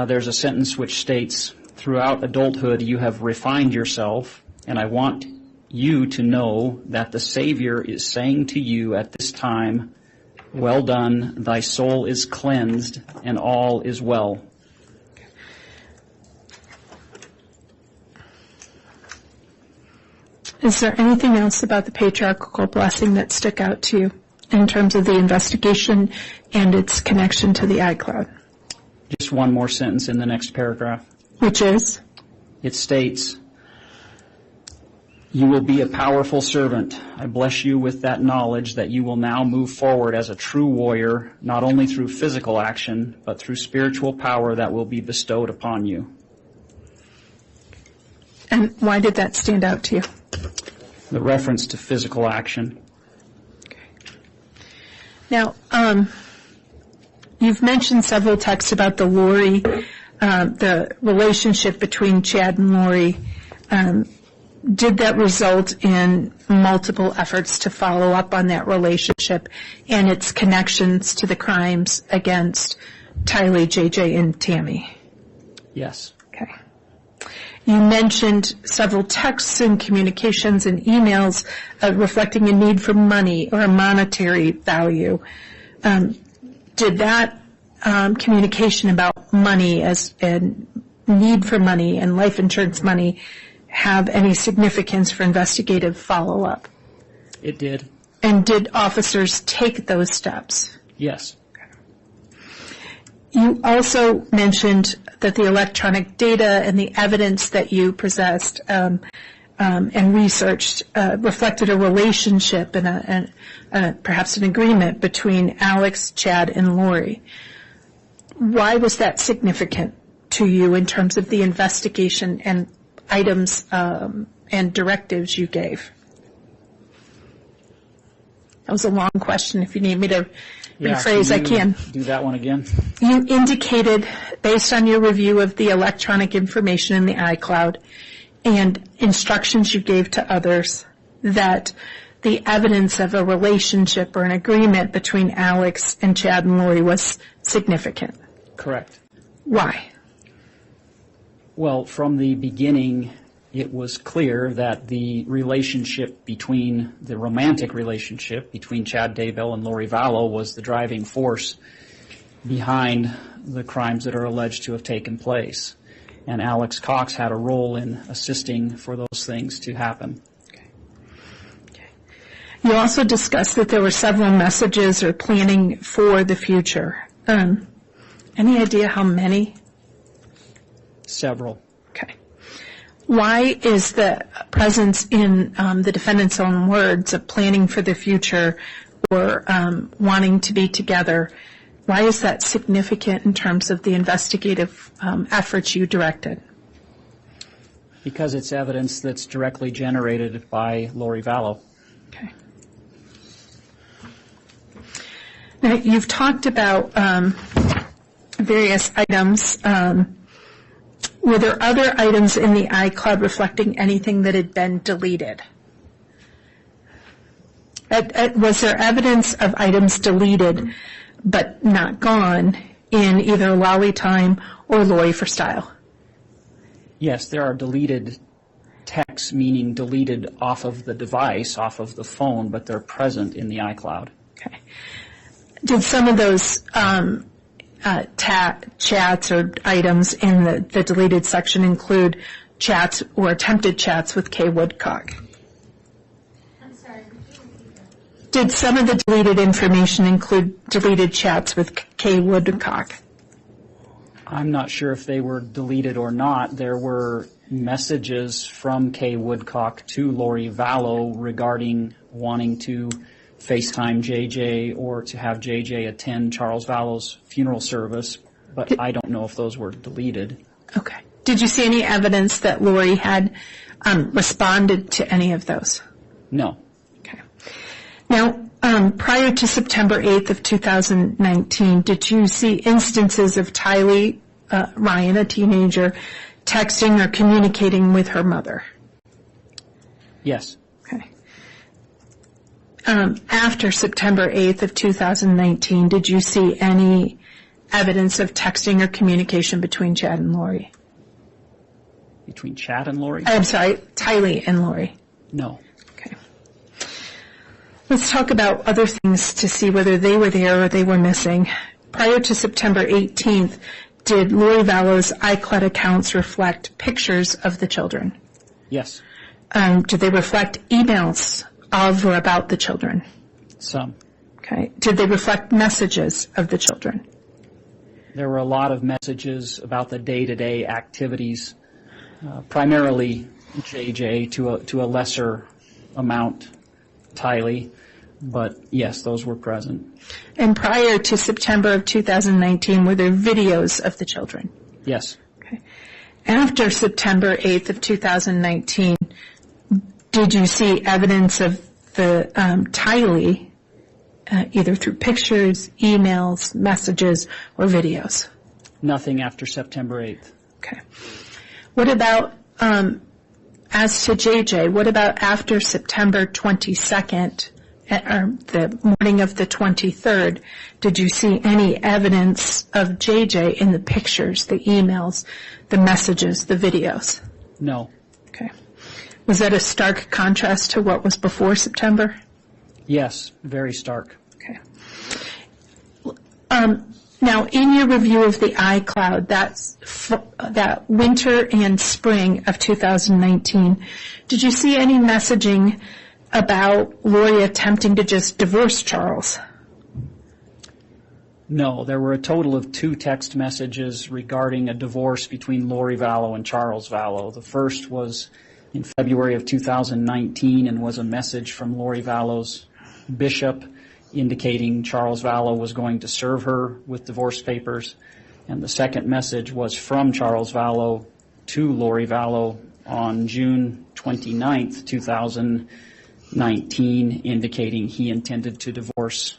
There's a sentence which states, "Throughout adulthood you have refined yourself, and I want you to know that the Savior is saying to you at this time, 'Well done, thy soul is cleansed, and all is well.'" Is there anything else about the patriarchal blessing that stuck out to you in terms of the investigation and its connection to the iCloud? Just one more sentence in the next paragraph. Which is? It states, "You will be a powerful servant. I bless you with that knowledge that you will now move forward as a true warrior, not only through physical action, but through spiritual power that will be bestowed upon you." And why did that stand out to you? The reference to physical action. Now, you've mentioned several texts about the Lori, the relationship between Chad and Lori. Did that result in multiple efforts to follow up on that relationship and its connections to the crimes against Tylee, JJ, and Tammy? Yes. Okay. You mentioned several texts and communications and emails reflecting a need for money or a monetary value. Did that communication about money and need for money and life insurance money have any significance for investigative follow-up? It did. And did officers take those steps? Yes. You also mentioned that the electronic data and the evidence that you possessed and researched reflected a relationship and perhaps an agreement between Alex, Chad, and Lori. Why was that significant to you in terms of the investigation and items and directives you gave? That was a long question. If you need me to rephrase, I can. Do that one again. You indicated, based on your review of the electronic information in the iCloud and instructions you gave to others, that the evidence of a relationship or an agreement between Alex and Chad and Lori was significant. Correct. Why? Well, from the beginning, it was clear that the romantic relationship between Chad Daybell and Lori Vallow was the driving force behind the crimes that are alleged to have taken place. And Alex Cox had a role in assisting for those things to happen. Okay. You also discussed that there were several messages or planning for the future. Any idea how many? Several. Okay. Why is the presence in the defendant's own words of planning for the future or wanting to be together, why is that significant in terms of the investigative efforts you directed? Because it's evidence that's directly generated by Lori Vallow. Okay. Now, you've talked about various items. Were there other items in the iCloud reflecting anything that had been deleted? Was there evidence of items deleted but not gone in either Lolly Time or Lori for Style? Yes, there are deleted texts, meaning deleted off of the device, off of the phone, but they're present in the iCloud. Okay. Did some of those chats or items in the deleted section include chats or attempted chats with Kay Woodcock? I'm sorry, could you repeat that? Did some of the deleted information include deleted chats with Kay Woodcock? I'm not sure if they were deleted or not. There were messages from Kay Woodcock to Lori Vallow regarding wanting to FaceTime JJ or to have JJ attend Charles Vallow's funeral service, but I don't know if those were deleted. Okay. Did you see any evidence that Lori had responded to any of those? No. Okay. Now, prior to September 8th of 2019, did you see instances of Tylee Ryan, a teenager, texting or communicating with her mother? Yes. Okay. After September 8th of 2019, did you see any evidence of texting or communication between Chad and Lori? Between Chad and Lori? I'm sorry, Tylee and Lori. No. Okay. Let's talk about other things to see whether they were there or they were missing. Prior to September 18th, did Lori Vallow's iCloud accounts reflect pictures of the children? Yes. Did they reflect emails of or about the children? Some. Okay. Did they reflect messages of the children? There were a lot of messages about the day-to-day activities, primarily JJ, to a lesser amount Tylee, but yes, those were present. And prior to September of 2019, were there videos of the children? Yes. Okay. After September 8th of 2019, Did you see evidence of the Tylee, either through pictures, emails, messages, or videos? Nothing after September 8th. Okay. What about, as to JJ, what about after September 22nd, or the morning of the 23rd? Did you see any evidence of JJ in the pictures, the emails, the messages, the videos? No. Okay. Was that a stark contrast to what was before September? Yes, very stark. Okay. Now, in your review of the iCloud, that winter and spring of 2019, did you see any messaging about Lori attempting to just divorce Charles? No, there were a total of 2 text messages regarding a divorce between Lori Vallow and Charles Vallow. The first was in February of 2019 and was a message from Lori Vallow's bishop indicating Charles Vallow was going to serve her with divorce papers. And the second message was from Charles Vallow to Lori Vallow on June 29th, 2019, indicating he intended to divorce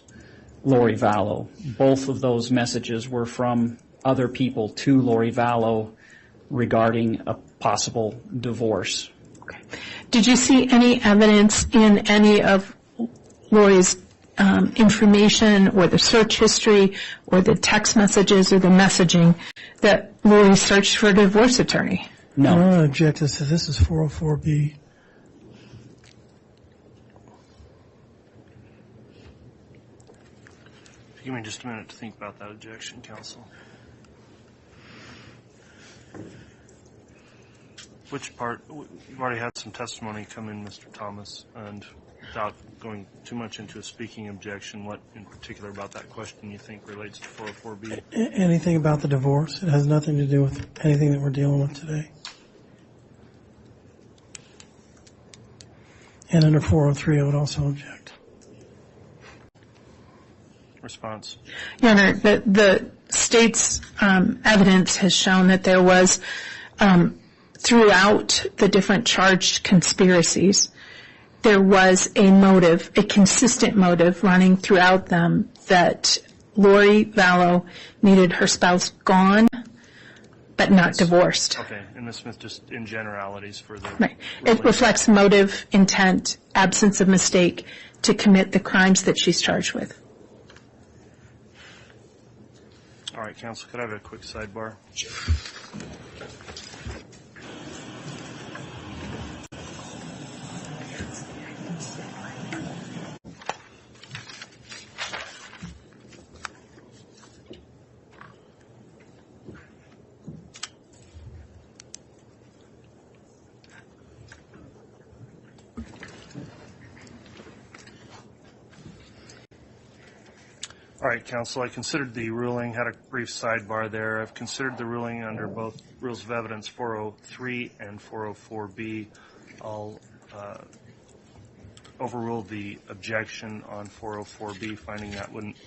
Lori Vallow. Both of those messages were from other people to Lori Vallow regarding a possible divorce. Okay. Did you see any evidence in any of Lori's information or the search history or the text messages or the messaging that Lori searched for a divorce attorney? No. I want to object to this is 404B. Give me just a minute to think about that objection, counsel. Which part? We've already had some testimony come in, Mr. Thomas, and without going too much into a speaking objection, what in particular about that question you think relates to 404B? Anything about the divorce? It has nothing to do with anything that we're dealing with today. And under 403, I would also object. Response. Your Honor, the state's evidence has shown that there was, throughout the different charged conspiracies, there was a motive, a consistent motive running throughout them that Lori Vallow needed her spouse gone, but not divorced. Okay, and Ms. Smith, just in generalities for the... Right. It reflects motive, intent, absence of mistake to commit the crimes that she's charged with. All right, counsel, could I have a quick sidebar? All right, counsel, I considered the ruling, had a brief sidebar there. I've considered the ruling under both Rules of Evidence 403 and 404B. I'll overrule the objection on 404B, finding that wouldn't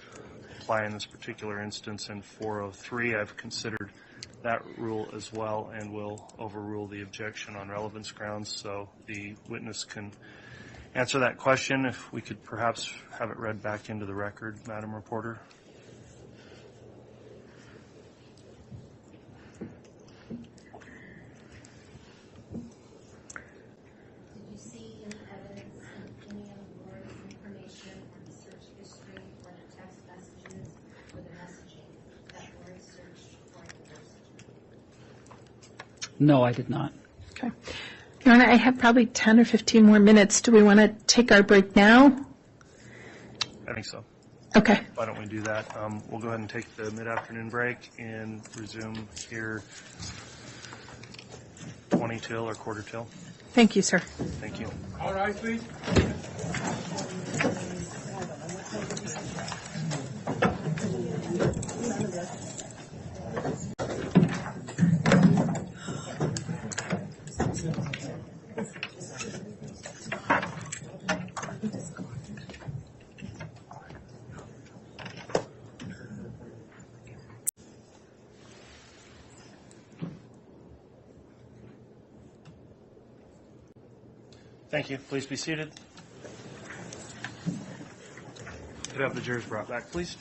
apply in this particular instance. In 403, I've considered that rule as well and will overrule the objection on relevance grounds, so the witness can answer that question. If we could perhaps have it read back into the record, Madam Reporter. Did you see any evidence in any of Lori's information or the search history or the text messages or the messaging that Lori searched for a divorce attorney? No, I did not. Okay. Your Honor, I have probably 10 or 15 more minutes. Do we want to take our break now? I think so. Okay. Why don't we do that? We'll go ahead and take the mid-afternoon break and resume here 20 till or quarter till. Thank you, sir. Thank you. All right, please. Thank you. Please be seated. Could I have the jurors brought back, please?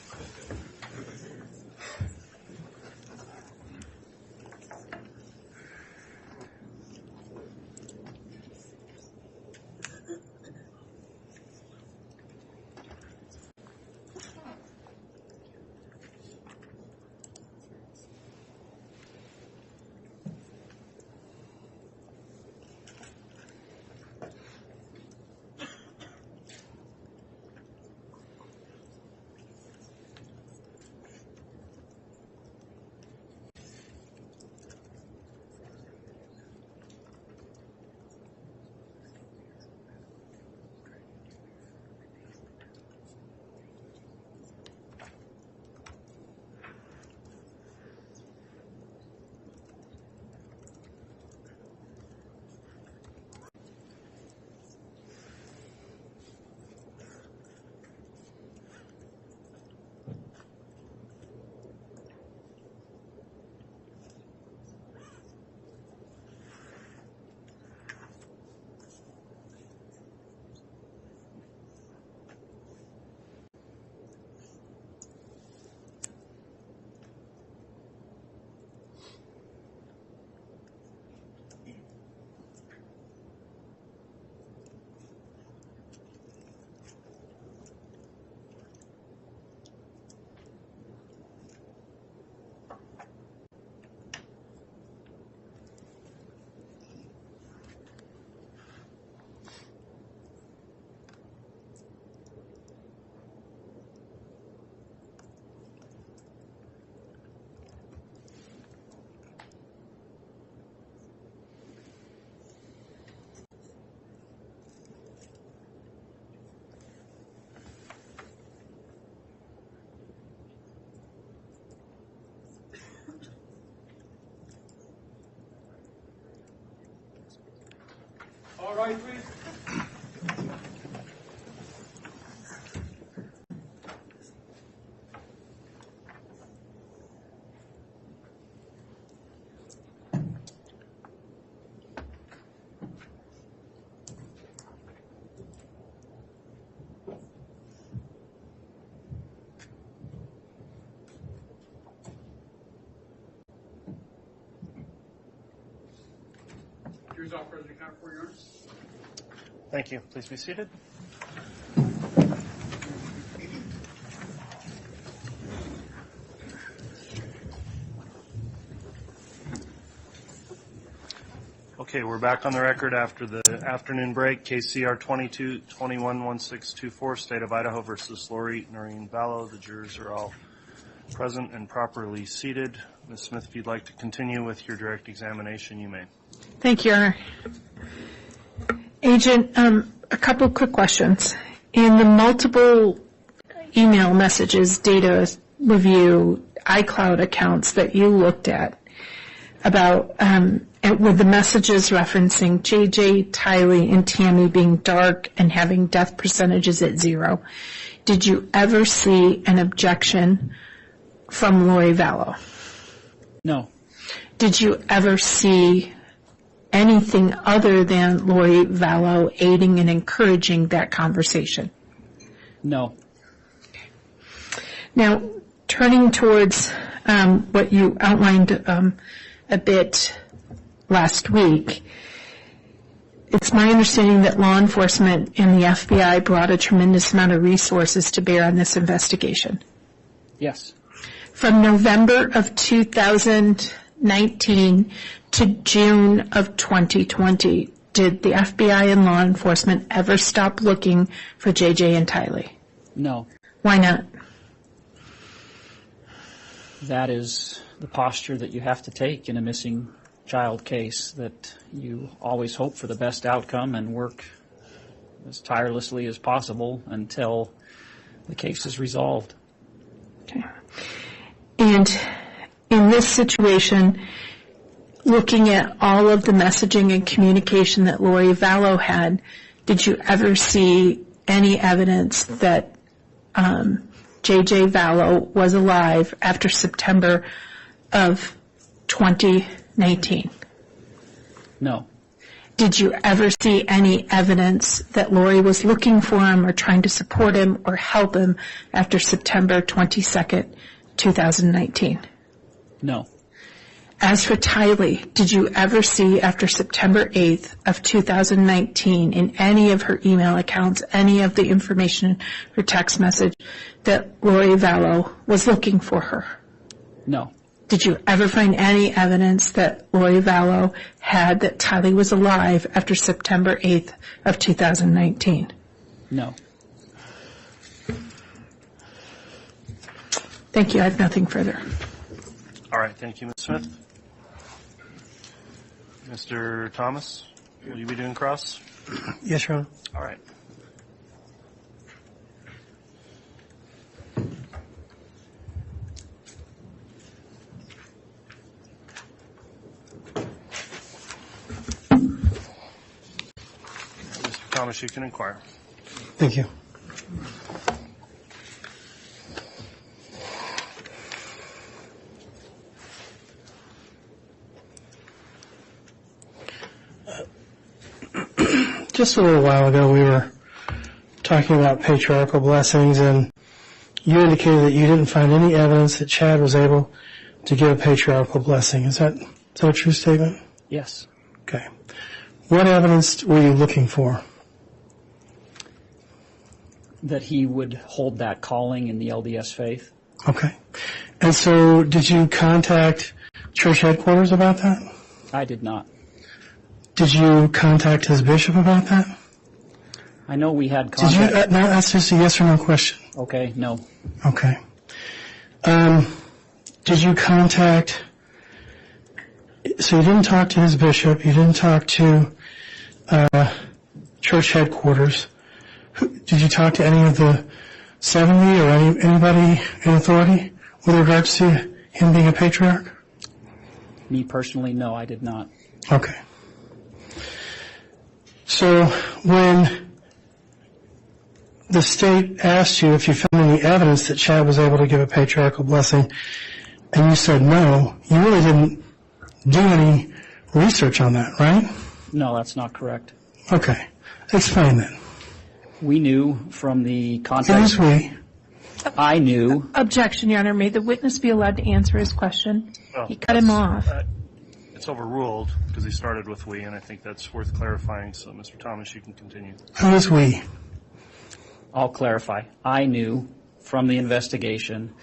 All right, please. Jurors all present account for Your Honor. Thank you. Please be seated. Okay, we're back on the record after the afternoon break. KCR 22-21-1624, State of Idaho versus Lori-Vallow. The jurors are all present and properly seated. Ms. Smith, if you'd like to continue with your direct examination, you may. Thank you, Your Honor. Agent, a couple quick questions. In the multiple email messages, data review, iCloud accounts that you looked at about, with the messages referencing JJ, Tylee, and Tammy being dark and having death percentages at 0, did you ever see an objection from Lori-Vallow? No. Did you ever see anything other than Lori-Vallow aiding and encouraging that conversation? No. Now, turning towards what you outlined a bit last week, it's my understanding that law enforcement and the FBI brought a tremendous amount of resources to bear on this investigation. Yes. From November of 2019 to June of 2020, did the FBI and law enforcement ever stop looking for JJ and Tylee? No. Why not? That is the posture that you have to take in a missing child case, that you always hope for the best outcome and work as tirelessly as possible until the case is resolved. Okay. And in this situation, looking at all of the messaging and communication that Lori-Vallow had, did you ever see any evidence that JJ Vallow was alive after September of 2019? No. Did you ever see any evidence that Lori was looking for him or trying to support him or help him after September 22nd, 2019? No. As for Tylee, did you ever see after September 8th of 2019 in any of her email accounts, any of the information, her text message, that Lori Vallow was looking for her? No. Did you ever find any evidence that Lori Vallow had that Tylee was alive after September 8th of 2019? No. Thank you. I have nothing further. All right, thank you, Ms. Smith. Mr. Thomas, will you be doing cross? Yes, Your Honor. All right. Mr. Thomas, you can inquire. Thank you. Just a little while ago, we were talking about patriarchal blessings, and you indicated that you didn't find any evidence that Chad was able to give a patriarchal blessing. Is that a true statement? Yes. Okay. What evidence were you looking for? That he would hold that calling in the LDS faith. Okay. And so did you contact church headquarters about that? I did not. Did you contact his bishop about that? I know we had Did you? contact. No, that's just a yes or no question. Okay, no. Okay. Did you contact? So you didn't talk to his bishop. You didn't talk to church headquarters. Did you talk to any of the 70 or anybody in authority with regards to him being a patriarch? Me personally, no, I did not. Okay. So when the state asked you if you found any evidence that Chad was able to give a patriarchal blessing, and you said no, you really didn't do any research on that, right? No, that's not correct. Okay. Explain that. We knew from the It contact. is we. I knew. Objection, Your Honor. May the witness be allowed to answer his question? Oh, He cut him off. It's overruled because he started with we, and I think that's worth clarifying. So, Mr. Thomas, you can continue. Who is we? I'll clarify. I knew from the investigation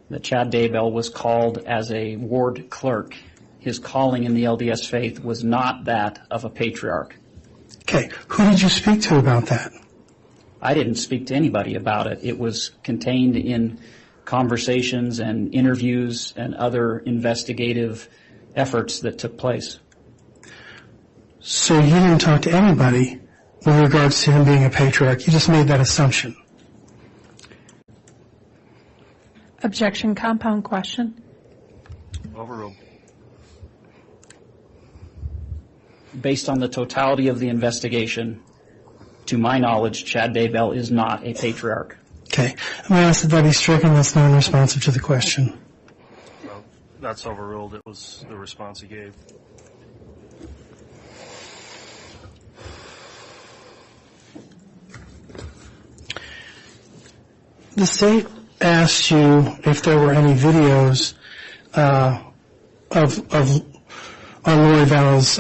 that Chad Daybell was called as a ward clerk. His calling in the LDS faith was not that of a patriarch. Okay. Who did you speak to about that? I didn't speak to anybody about it. It was contained in conversations and interviews and other investigative efforts that took place. So you didn't talk to anybody with regards to him being a patriarch. You just made that assumption. Objection, compound question. Overruled. Based on the totality of the investigation, to my knowledge, Chad Daybell is not a patriarch. Okay. I'm going to ask that that be stricken. That's non-responsive to the question. Well, that's overruled. It was the response he gave. The state asked you if there were any videos of on Lori Vallow's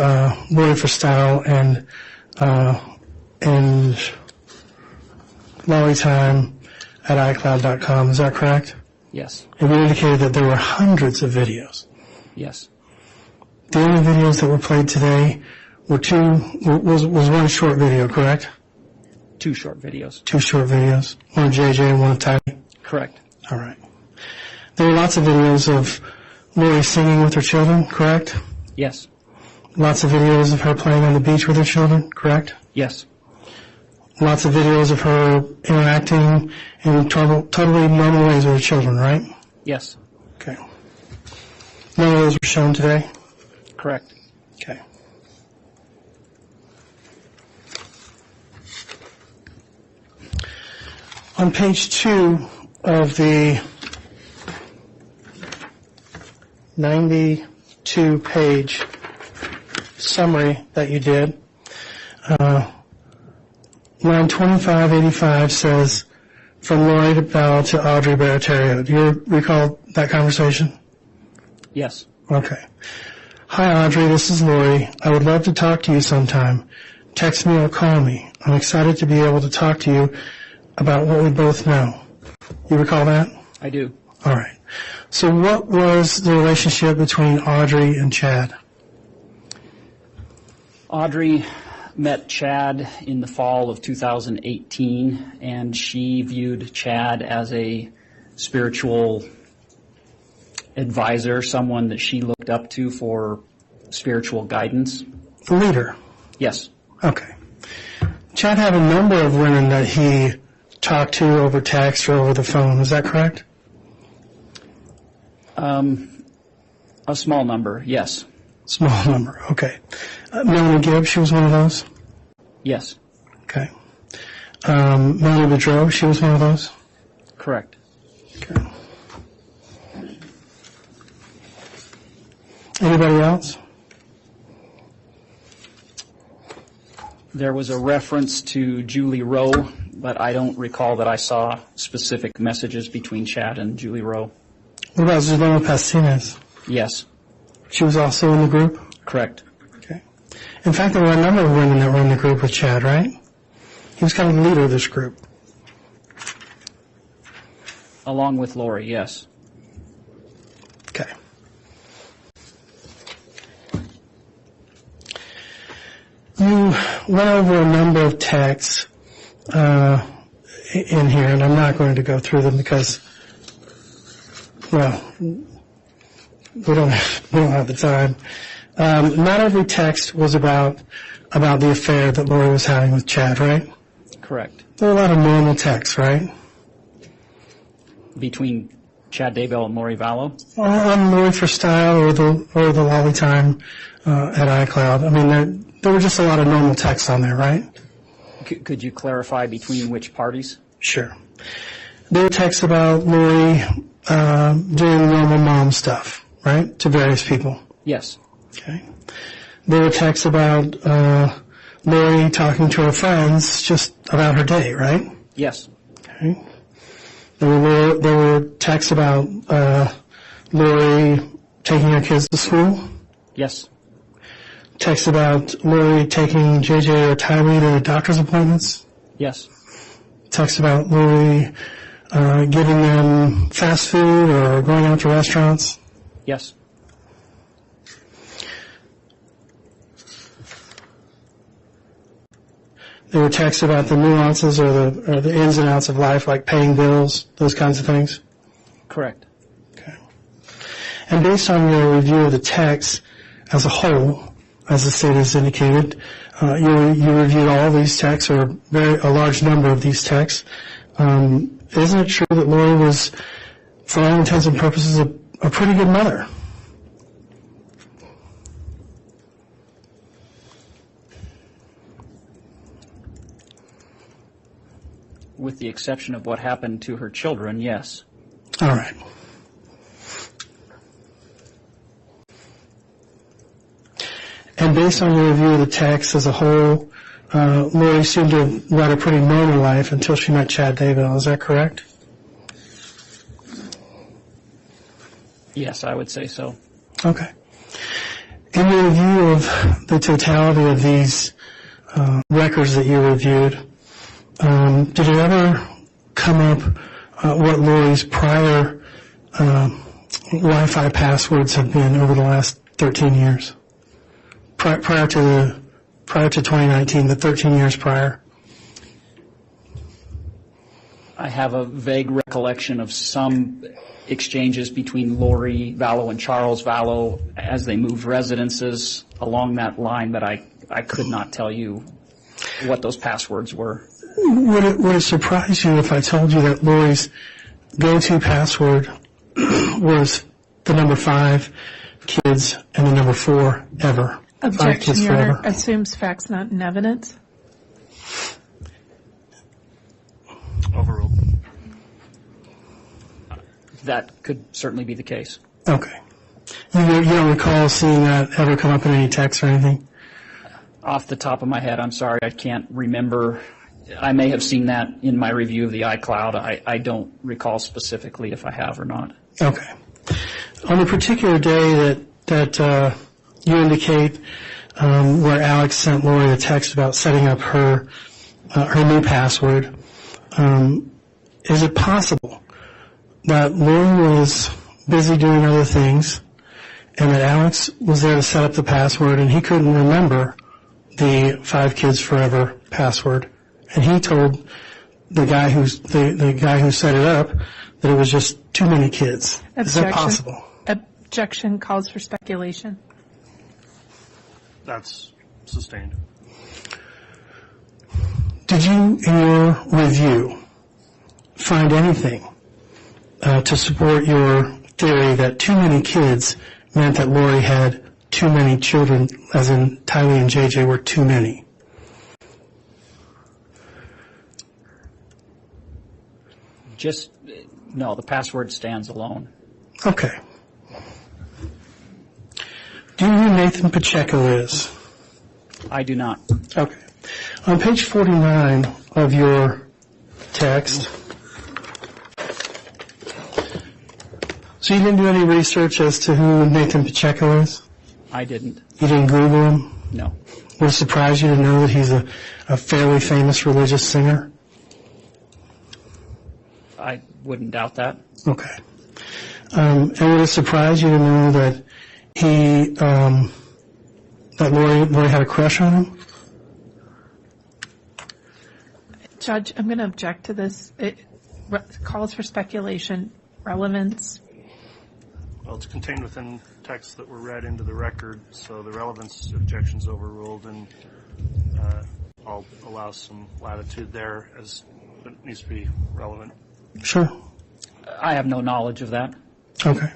Lori for Style and Lori Time at iCloud.com. Is that correct? Yes. And you indicated that there were hundreds of videos. Yes. The only videos that were played today were was one short video, correct? 2 short videos. 2 short videos. One of JJ and one of Tiny. Correct. All right. There were lots of videos of Lori singing with her children, correct? Yes. Lots of videos of her playing on the beach with her children, correct? Yes. Lots of videos of her interacting in totally normal ways with her children, right? Yes. Okay. None of those were shown today? Correct. Okay. On page 2 of the 92-page summary that you did, line 2585 says, from lori-vallow to Audrey Baratario. Do you recall that conversation? Yes. Okay. Hi, Audrey. This is Lori. I would love to talk to you sometime. Text me or call me. I'm excited to be able to talk to you about what we both know. You recall that? I do. All right. So what was the relationship between Audrey and Chad? Audrey met Chad in the fall of 2018, and she viewed Chad as a spiritual advisor, someone that she looked up to for spiritual guidance. The leader? Yes. Okay. Chad had a number of women that he talked to over text or over the phone. Is that correct? A small number, yes. Small number, okay. Melanie Gibb, she was one of those? Yes. Okay. Melanie Boudreau, she was one of those? Correct. Okay. Anybody else? There was a reference to Julie Rowe, but I don't recall that I saw specific messages between Chad and Julie Rowe. What about Zulema Pastines? Yes. She was also in the group? Correct. Okay. In fact, there were a number of women that were in the group with Chad, right? He was kind of the leader of this group. Along with Lori, yes. Okay. You went over a number of texts in here, and I'm not going to go through them because, well, we don't have the time. Not every text was about the affair that Lori was having with Chad, right? Correct. There were a lot of normal texts, right? Between Chad Daybell and Lori-Vallow? On Lori for Style or the Lolly Time at iCloud. I mean, there were just a lot of normal texts on there, right? Could you clarify between which parties? Sure. There were texts about Lori doing normal mom stuff, right, to various people. Yes. Okay. There were texts about Lori talking to her friends just about her day, right? Yes. Okay. There were texts about Lori taking her kids to school. Yes. Texts about Lori taking JJ or Tyree to doctor's appointments. Yes. Texts about Lori giving them fast food or going out to restaurants. Yes. There were texts about the nuances or the ins and outs of life, like paying bills, those kinds of things. Correct. Okay. And based on your review of the text as a whole, as the state has indicated, you reviewed all these texts or a large number of these texts. Isn't it true that Lori was, for all intents and purposes, a pretty good mother? With the exception of what happened to her children, yes. All right. And based on your review of the text as a whole, Lori seemed to have led a pretty normal life until she met Chad Daybell. Is that correct? Yes, I would say so. Okay. In your review of the totality of these records that you reviewed, did it ever come up what Lori's prior Wi-Fi passwords have been over the last 13 years? Prior to 2019, the 13 years prior? I have a vague recollection of some exchanges between Lori Vallow and Charles Vallow as they moved residences along that line, but I could not tell you what those passwords were. Would it surprise you if I told you that Lori's go-to password was the number 5, kids, and the number 4, ever? 5 Objection, kids Your Honor. forever. Assumes facts not in evidence. Overruled. That could certainly be the case. Okay. You don't recall seeing that ever come up in any text or anything? Off the top of my head, I'm sorry, I can't remember. I may have seen that in my review of the iCloud. I don't recall specifically if I have or not. Okay. On a particular day that you indicate where Alex sent Lori a text about setting up her new password, is it possible that Lori was busy doing other things and that Alex was there to set up the password and he couldn't remember the 5 Kids Forever password, and he told the guy who set it up that it was just too many kids? Is that possible? Objection calls for speculation. That's sustained. Did you, in your review, find anything to support your theory that too many kids meant that Lori had too many children, as in Tylee and JJ were too many? No, the password stands alone. Okay. Do you know who Nathan Pacheco is? I do not. Okay. On page 49 of your text, so you didn't do any research as to who Nathan Pacheco is? I didn't. You didn't Google him? No. Would it surprise you to know that he's a fairly famous religious singer? I wouldn't doubt that. Okay. And would it surprise you to know that that Lori had a crush on him? Judge, I'm going to object to this. It calls for speculation, relevance. Well, it's contained within texts that were read into the record, so the relevance objection's overruled, and I'll allow some latitude there as it needs to be relevant. Sure. I have no knowledge of that. Okay.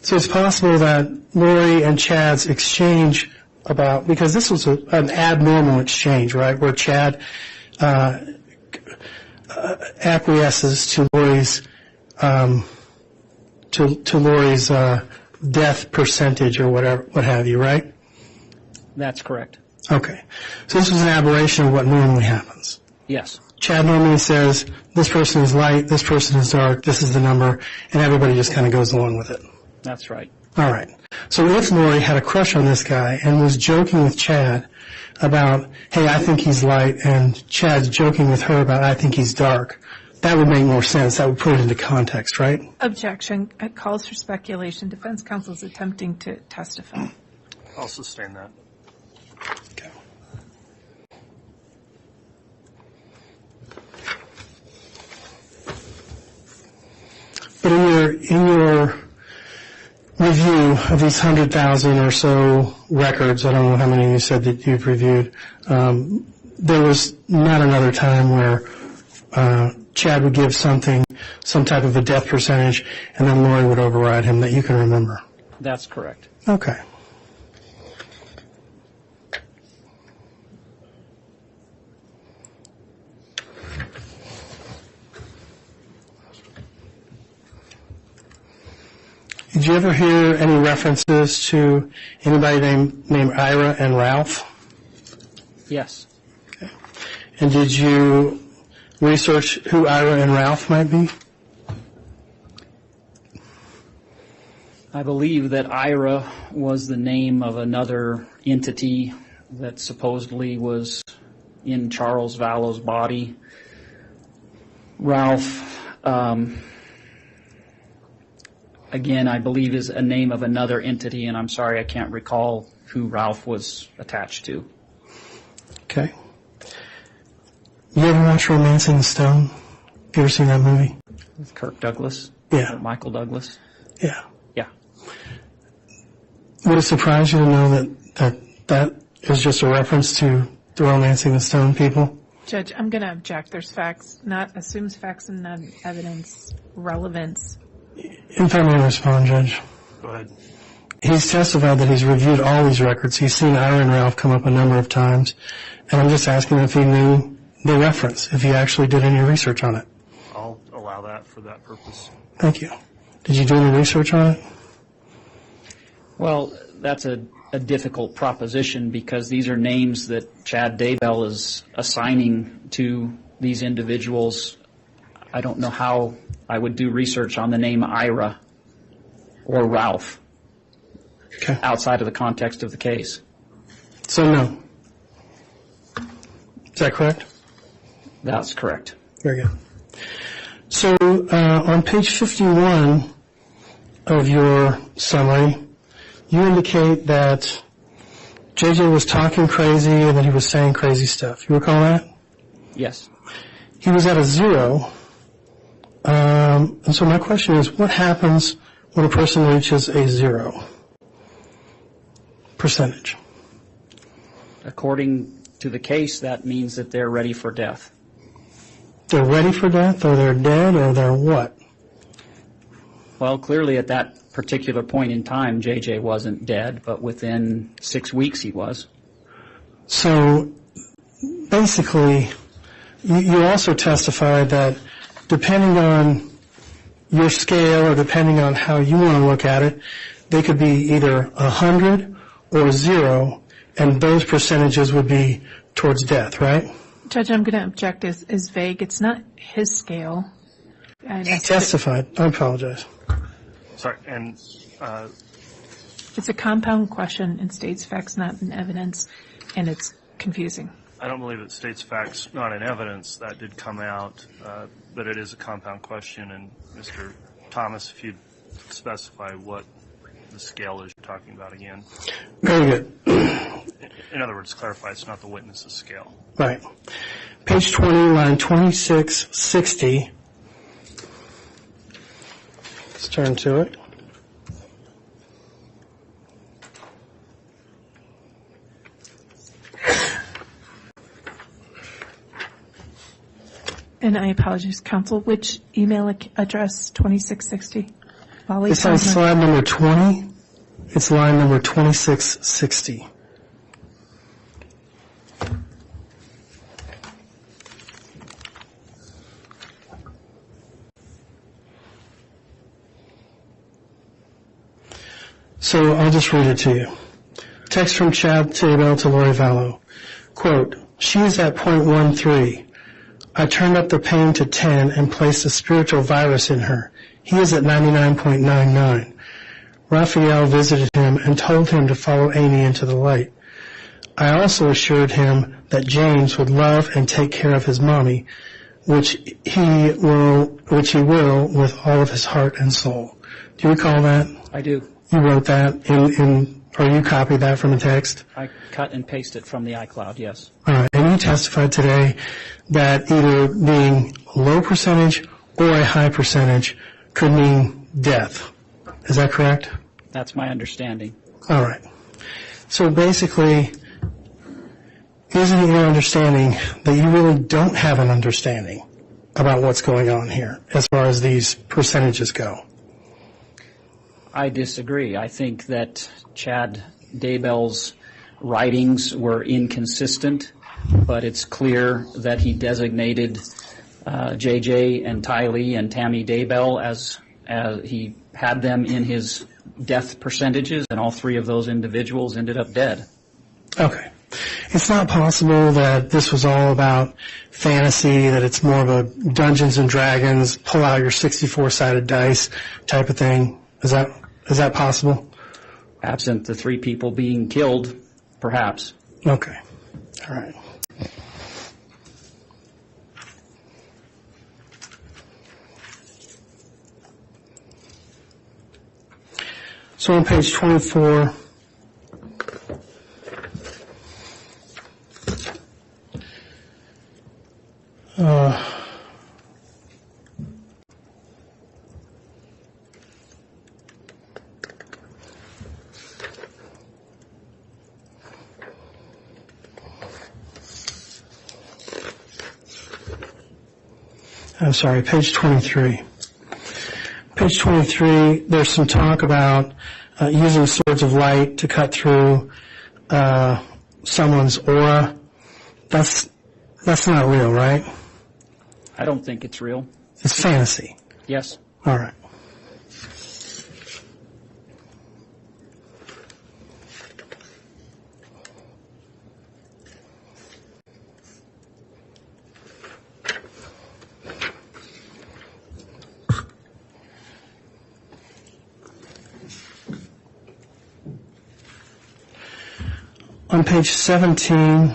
So it's possible that Lori and Chad's exchange about, because this was an abnormal exchange, right, where Chad acquiesces to Lori's death percentage or whatever, what have you, right? That's correct. Okay. So this was an aberration of what normally happens. Yes. Chad normally says, this person is light, this person is dark, this is the number, and everybody just kind of goes along with it. That's right. All right. So if Lori had a crush on this guy and was joking with Chad about, hey, I think he's light, and Chad's joking with her about, I think he's dark, that would make more sense. That would put it into context, right? Objection. It calls for speculation. Defense counsel is attempting to testify. I'll sustain that. Okay. But in your review of these 100,000 or so records, I don't know how many you said that you've reviewed, there was not another time where Chad would give some type of a death percentage, and then Lori would override him that you can remember. That's correct. Okay. Did you ever hear any references to anybody named Ira and Ralph? Yes. Okay. And did you research who Ira and Ralph might be? I believe that Ira was the name of another entity that supposedly was in Charles Vallow's body. Ralph, again, I believe is a name of another entity, and I'm sorry I can't recall who Ralph was attached to. Okay. You ever watch Romancing the Stone? You ever seen that movie? With Kirk Douglas? Yeah. Or Michael Douglas? Yeah. Yeah. Would it surprise you to know that is just a reference to the Romancing the Stone people? Judge, I'm going to object. There's facts, assumes facts and not evidence, relevance. If I may respond, Judge. Go ahead. He's testified that he's reviewed all these records. He's seen Ira and Ralph come up a number of times. And I'm just asking if he knew the reference, if he actually did any research on it. I'll allow that for that purpose. Thank you. Did you do any research on it? Well, that's a a difficult proposition because these are names that Chad Daybell is assigning to these individuals. I don't know how I would do research on the name Ira or Ralph outside of the context of the case. So no. Is that correct? That's correct. Very good. So on page 51 of your summary, you indicate that JJ was talking crazy and that he was saying crazy stuff. You recall that? Yes. He was at a 0. And so my question is, what happens when a person reaches a 0 percentage? According to the case, that means that they're ready for death. They're ready for death, or they're dead, or they're what? Well, clearly at that particular point in time, JJ wasn't dead, but within 6 weeks he was. So basically, you also testified that depending on your scale or depending on how you want to look at it, they could be either 100 or 0, and those percentages would be towards death, right? Judge, I'm going to object is vague. It's not his scale. He testified. I apologize. Sorry, and It's a compound question and states facts not in evidence, and it's confusing. I don't believe it states facts not in evidence. That did come out, but it is a compound question. And Mr. Thomas, if you'd specify what the scale is you're talking about again. Very good. In other words, clarify it's not the witness's scale. Right. Page 20, line 2660. Let's turn to it. And I apologize, counsel. Which email address, 2660? It's on slide number 20. It's line number 2660. So I'll just read it to you. Text from Chad Daybell to Lori-Vallow. Quote, she is at 0.13. I turned up the pain to 10 and placed a spiritual virus in her. He is at 99.99. Raphael visited him and told him to follow Amy into the light. I also assured him that James would love and take care of his mommy, which he will with all of his heart and soul. Do you recall that? I do. You wrote that or you copied that from the text? I cut and pasted from the iCloud, yes. All right. And you testified today that either being low percentage or a high percentage could mean death. Is that correct? That's my understanding. All right. So basically, isn't it your understanding that you really don't have an understanding about what's going on here as far as these percentages go? I disagree. I think that Chad Daybell's writings were inconsistent, but it's clear that he designated JJ and Tylee and Tammy Daybell as he had them in his death percentages, and all three of those individuals ended up dead. Okay. It's not possible that this was all about fantasy, that it's more of a Dungeons and Dragons, pull out your 64-sided dice type of thing. Is that possible? Absent the three people being killed, perhaps. Okay. All right. So on page 24, I'm sorry, page 23. Page 23, there's some talk about using swords of light to cut through someone's aura. That's not real, right? I don't think it's real. It's fantasy. Yes. All right. On page 17,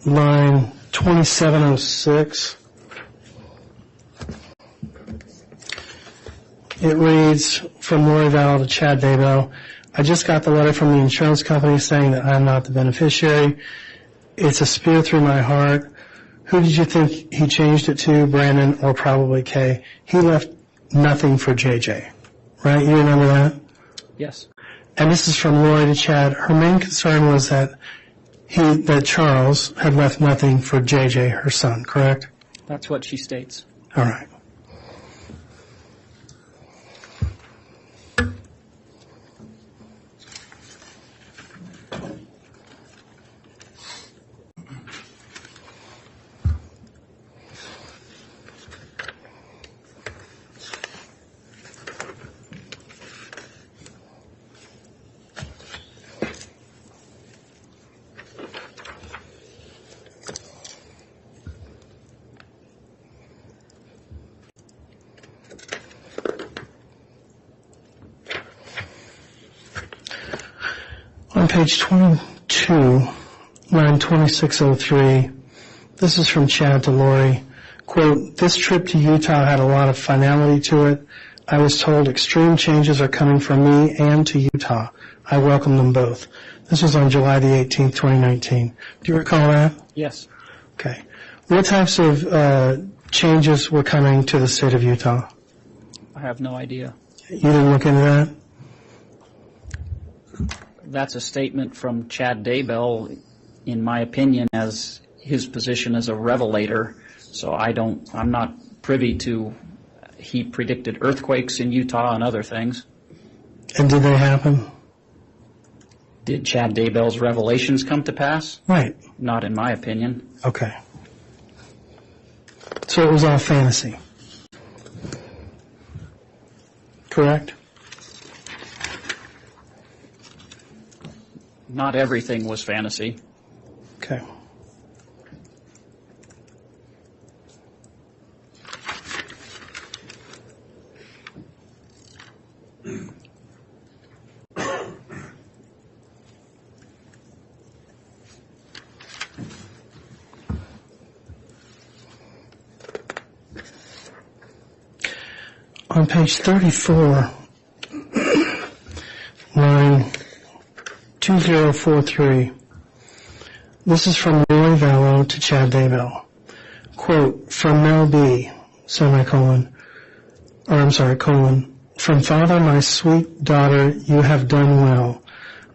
line 2706, it reads, from lori-vallow to Chad Daybell, I just got the letter from the insurance company saying that I'm not the beneficiary. It's a spear through my heart. Who did you think he changed it to, Brandon or probably Kay? He left nothing for JJ, right? You remember that? Yes. And this is from Lori to Chad. Her main concern was that Charles had left nothing for JJ, her son, correct? That's what she states. All right. On page 22, line 2603, this is from Chad to Lori. Quote, this trip to Utah had a lot of finality to it. I was told extreme changes are coming for me and to Utah. I welcome them both. This was on July the 18th, 2019. Do you recall that? Yes. Okay. What types of changes were coming to the state of Utah? I have no idea. You didn't look into that? That's a statement from Chad Daybell, in my opinion, as his position as a revelator. So I'm not privy to, he predicted earthquakes in Utah and other things. And did they happen? Did Chad Daybell's revelations come to pass? Right. Not in my opinion. Okay. So it was all fantasy. Correct? Not everything was fantasy. Okay. On page 34, line 2043, this is from lori-vallow to Chad Daybell. Quote, from Mel B, semicolon, or I'm sorry, colon, from Father, my sweet daughter, you have done well.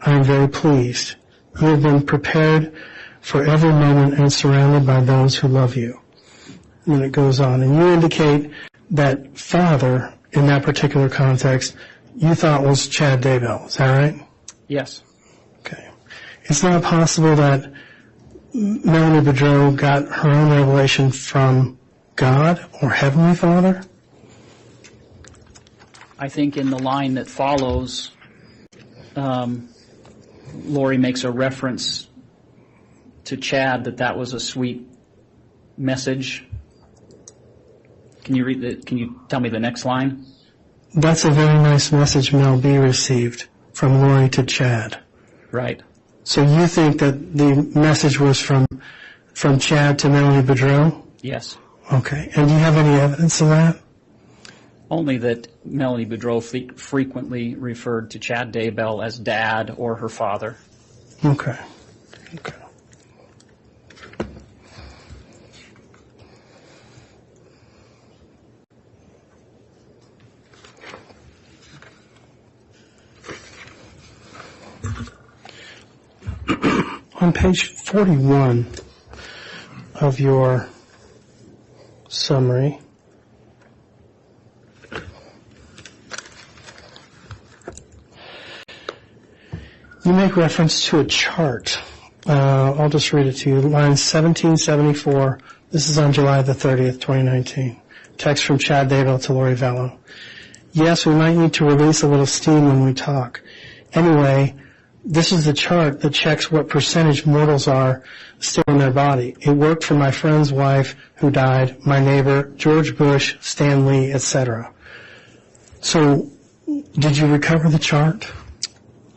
I am very pleased. You have been prepared for every moment and surrounded by those who love you. And then it goes on. And you indicate that father, in that particular context, you thought was Chad Daybell. Is that right? Yes. Okay. It's not possible that Melanie Boudreau got her own revelation from God or Heavenly Father? I think in the line that follows, Lori makes a reference to Chad that was a sweet message. Can you tell me the next line? That's a very nice message Mel B received from Lori to Chad. Right. So you think that the message was from Chad to Melanie Boudreau? Yes. Okay. And do you have any evidence of that? Only that Melanie Boudreau frequently referred to Chad Daybell as Dad or her father. Okay. Okay. On page 41 of your summary, you make reference to a chart. I'll just read it to you. Line 1774. This is on July the 30th, 2019. Text from Chad Daybell to lori-vallow. Yes, we might need to release a little steam when we talk. Anyway, this is the chart that checks what percentage mortals are still in their body. It worked for my friend's wife who died, my neighbor, George Bush, Stan Lee, etc. So, did you recover the chart?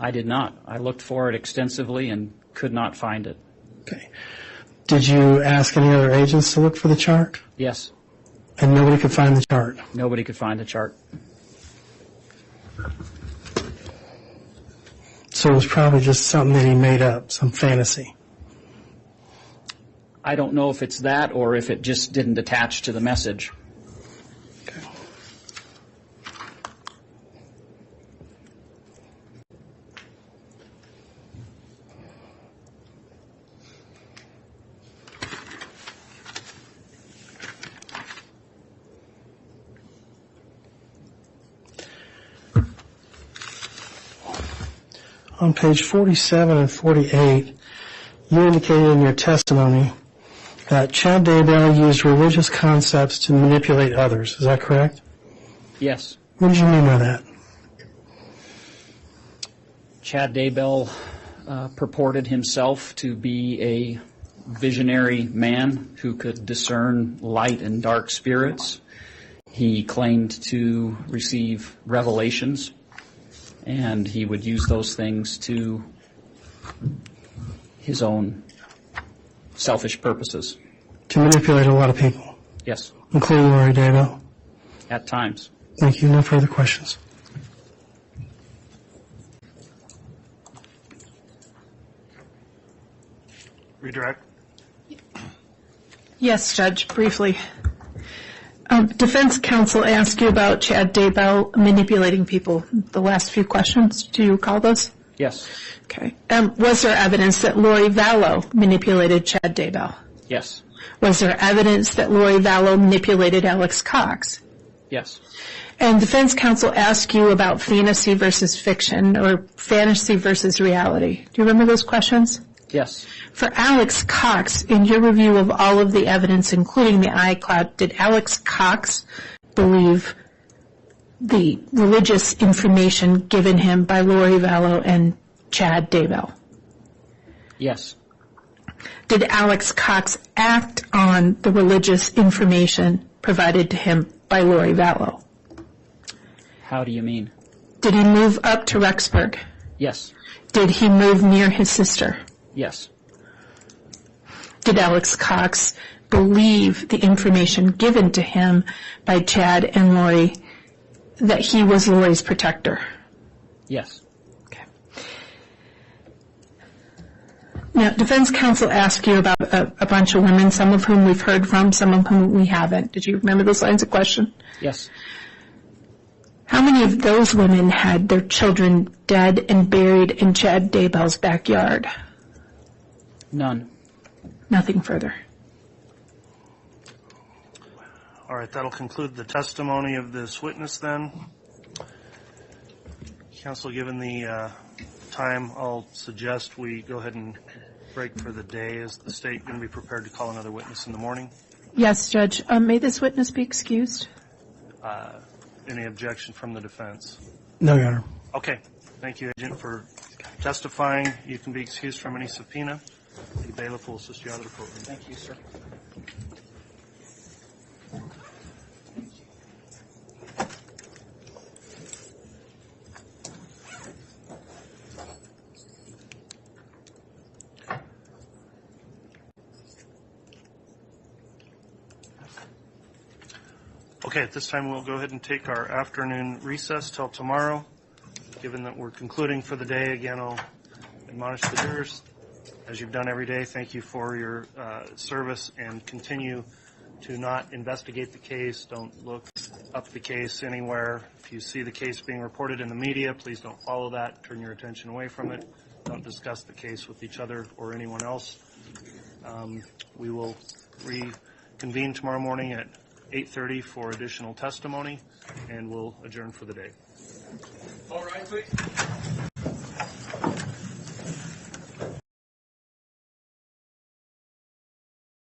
I did not. I looked for it extensively and could not find it. Okay. Did you ask any other agents to look for the chart? Yes, And nobody could find the chart? nobody could find the chart. So it was probably just something that he made up, some fantasy. I don't know if it's that or if it just didn't attach to the message. Okay. On page 47 and 48, you indicated in your testimony that Chad Daybell used religious concepts to manipulate others. Is that correct? Yes, What did you mean by that? Chad Daybell purported himself to be a visionary man who could discern light and dark spirits. He claimed to receive revelations, and he would use those things to his own selfish purposes. To manipulate a lot of people, Yes, including Lori Daybell. at times. Thank you. No further questions. Redirect. Yes, Judge, briefly. Defense counsel asked you about Chad Daybell manipulating people. The last few questions, do you recall those? Yes, Okay. Was there evidence that lori-vallow manipulated Chad Daybell? yes, Was there evidence that lori-vallow manipulated Alex Cox? yes, And defense counsel asked you about fantasy versus fiction or fantasy versus reality. Do you remember those questions? yes. For Alex Cox, in your review of all of the evidence, including the iCloud, did Alex Cox believe the religious information given him by lori-vallow and Chad Daybell? Yes, Did Alex Cox act on the religious information provided to him by lori-vallow? how do you mean? Did he move up to Rexburg? Yes, Did he move near his sister? yes, Did Alex Cox believe the information given to him by Chad and Lori that he was Lori's protector? yes, Okay. Now, defense counsel asked you about a bunch of women, some of whom we've heard from, some of whom we haven't. Did you remember those lines of question? yes. How many of those women had their children dead and buried in Chad Daybell's backyard? None. Nothing further. All right, that'll conclude the testimony of this witness then. Counsel, given the time, I'll suggest we go ahead and break for the day. Is the state going to be prepared to call another witness in the morning? Yes, Judge. May this witness be excused? Any objection from the defense? No, Your Honor. Okay. Thank you, Agent, for testifying. You can be excused from any subpoena. The bailiff will assist you out of the courtroom. Thank you, sir. Okay, at this time we'll go ahead and take our afternoon recess till tomorrow. Given that we're concluding for the day, again, I'll admonish the jurors, as you've done every day, thank you for your service, and continue to not investigate the case. Don't look up the case anywhere. If you see the case being reported in the media, please don't follow that. Turn your attention away from it. Don't discuss the case with each other or anyone else. We will reconvene tomorrow morning at 8:30 for additional testimony, and we'll adjourn for the day. All right, please.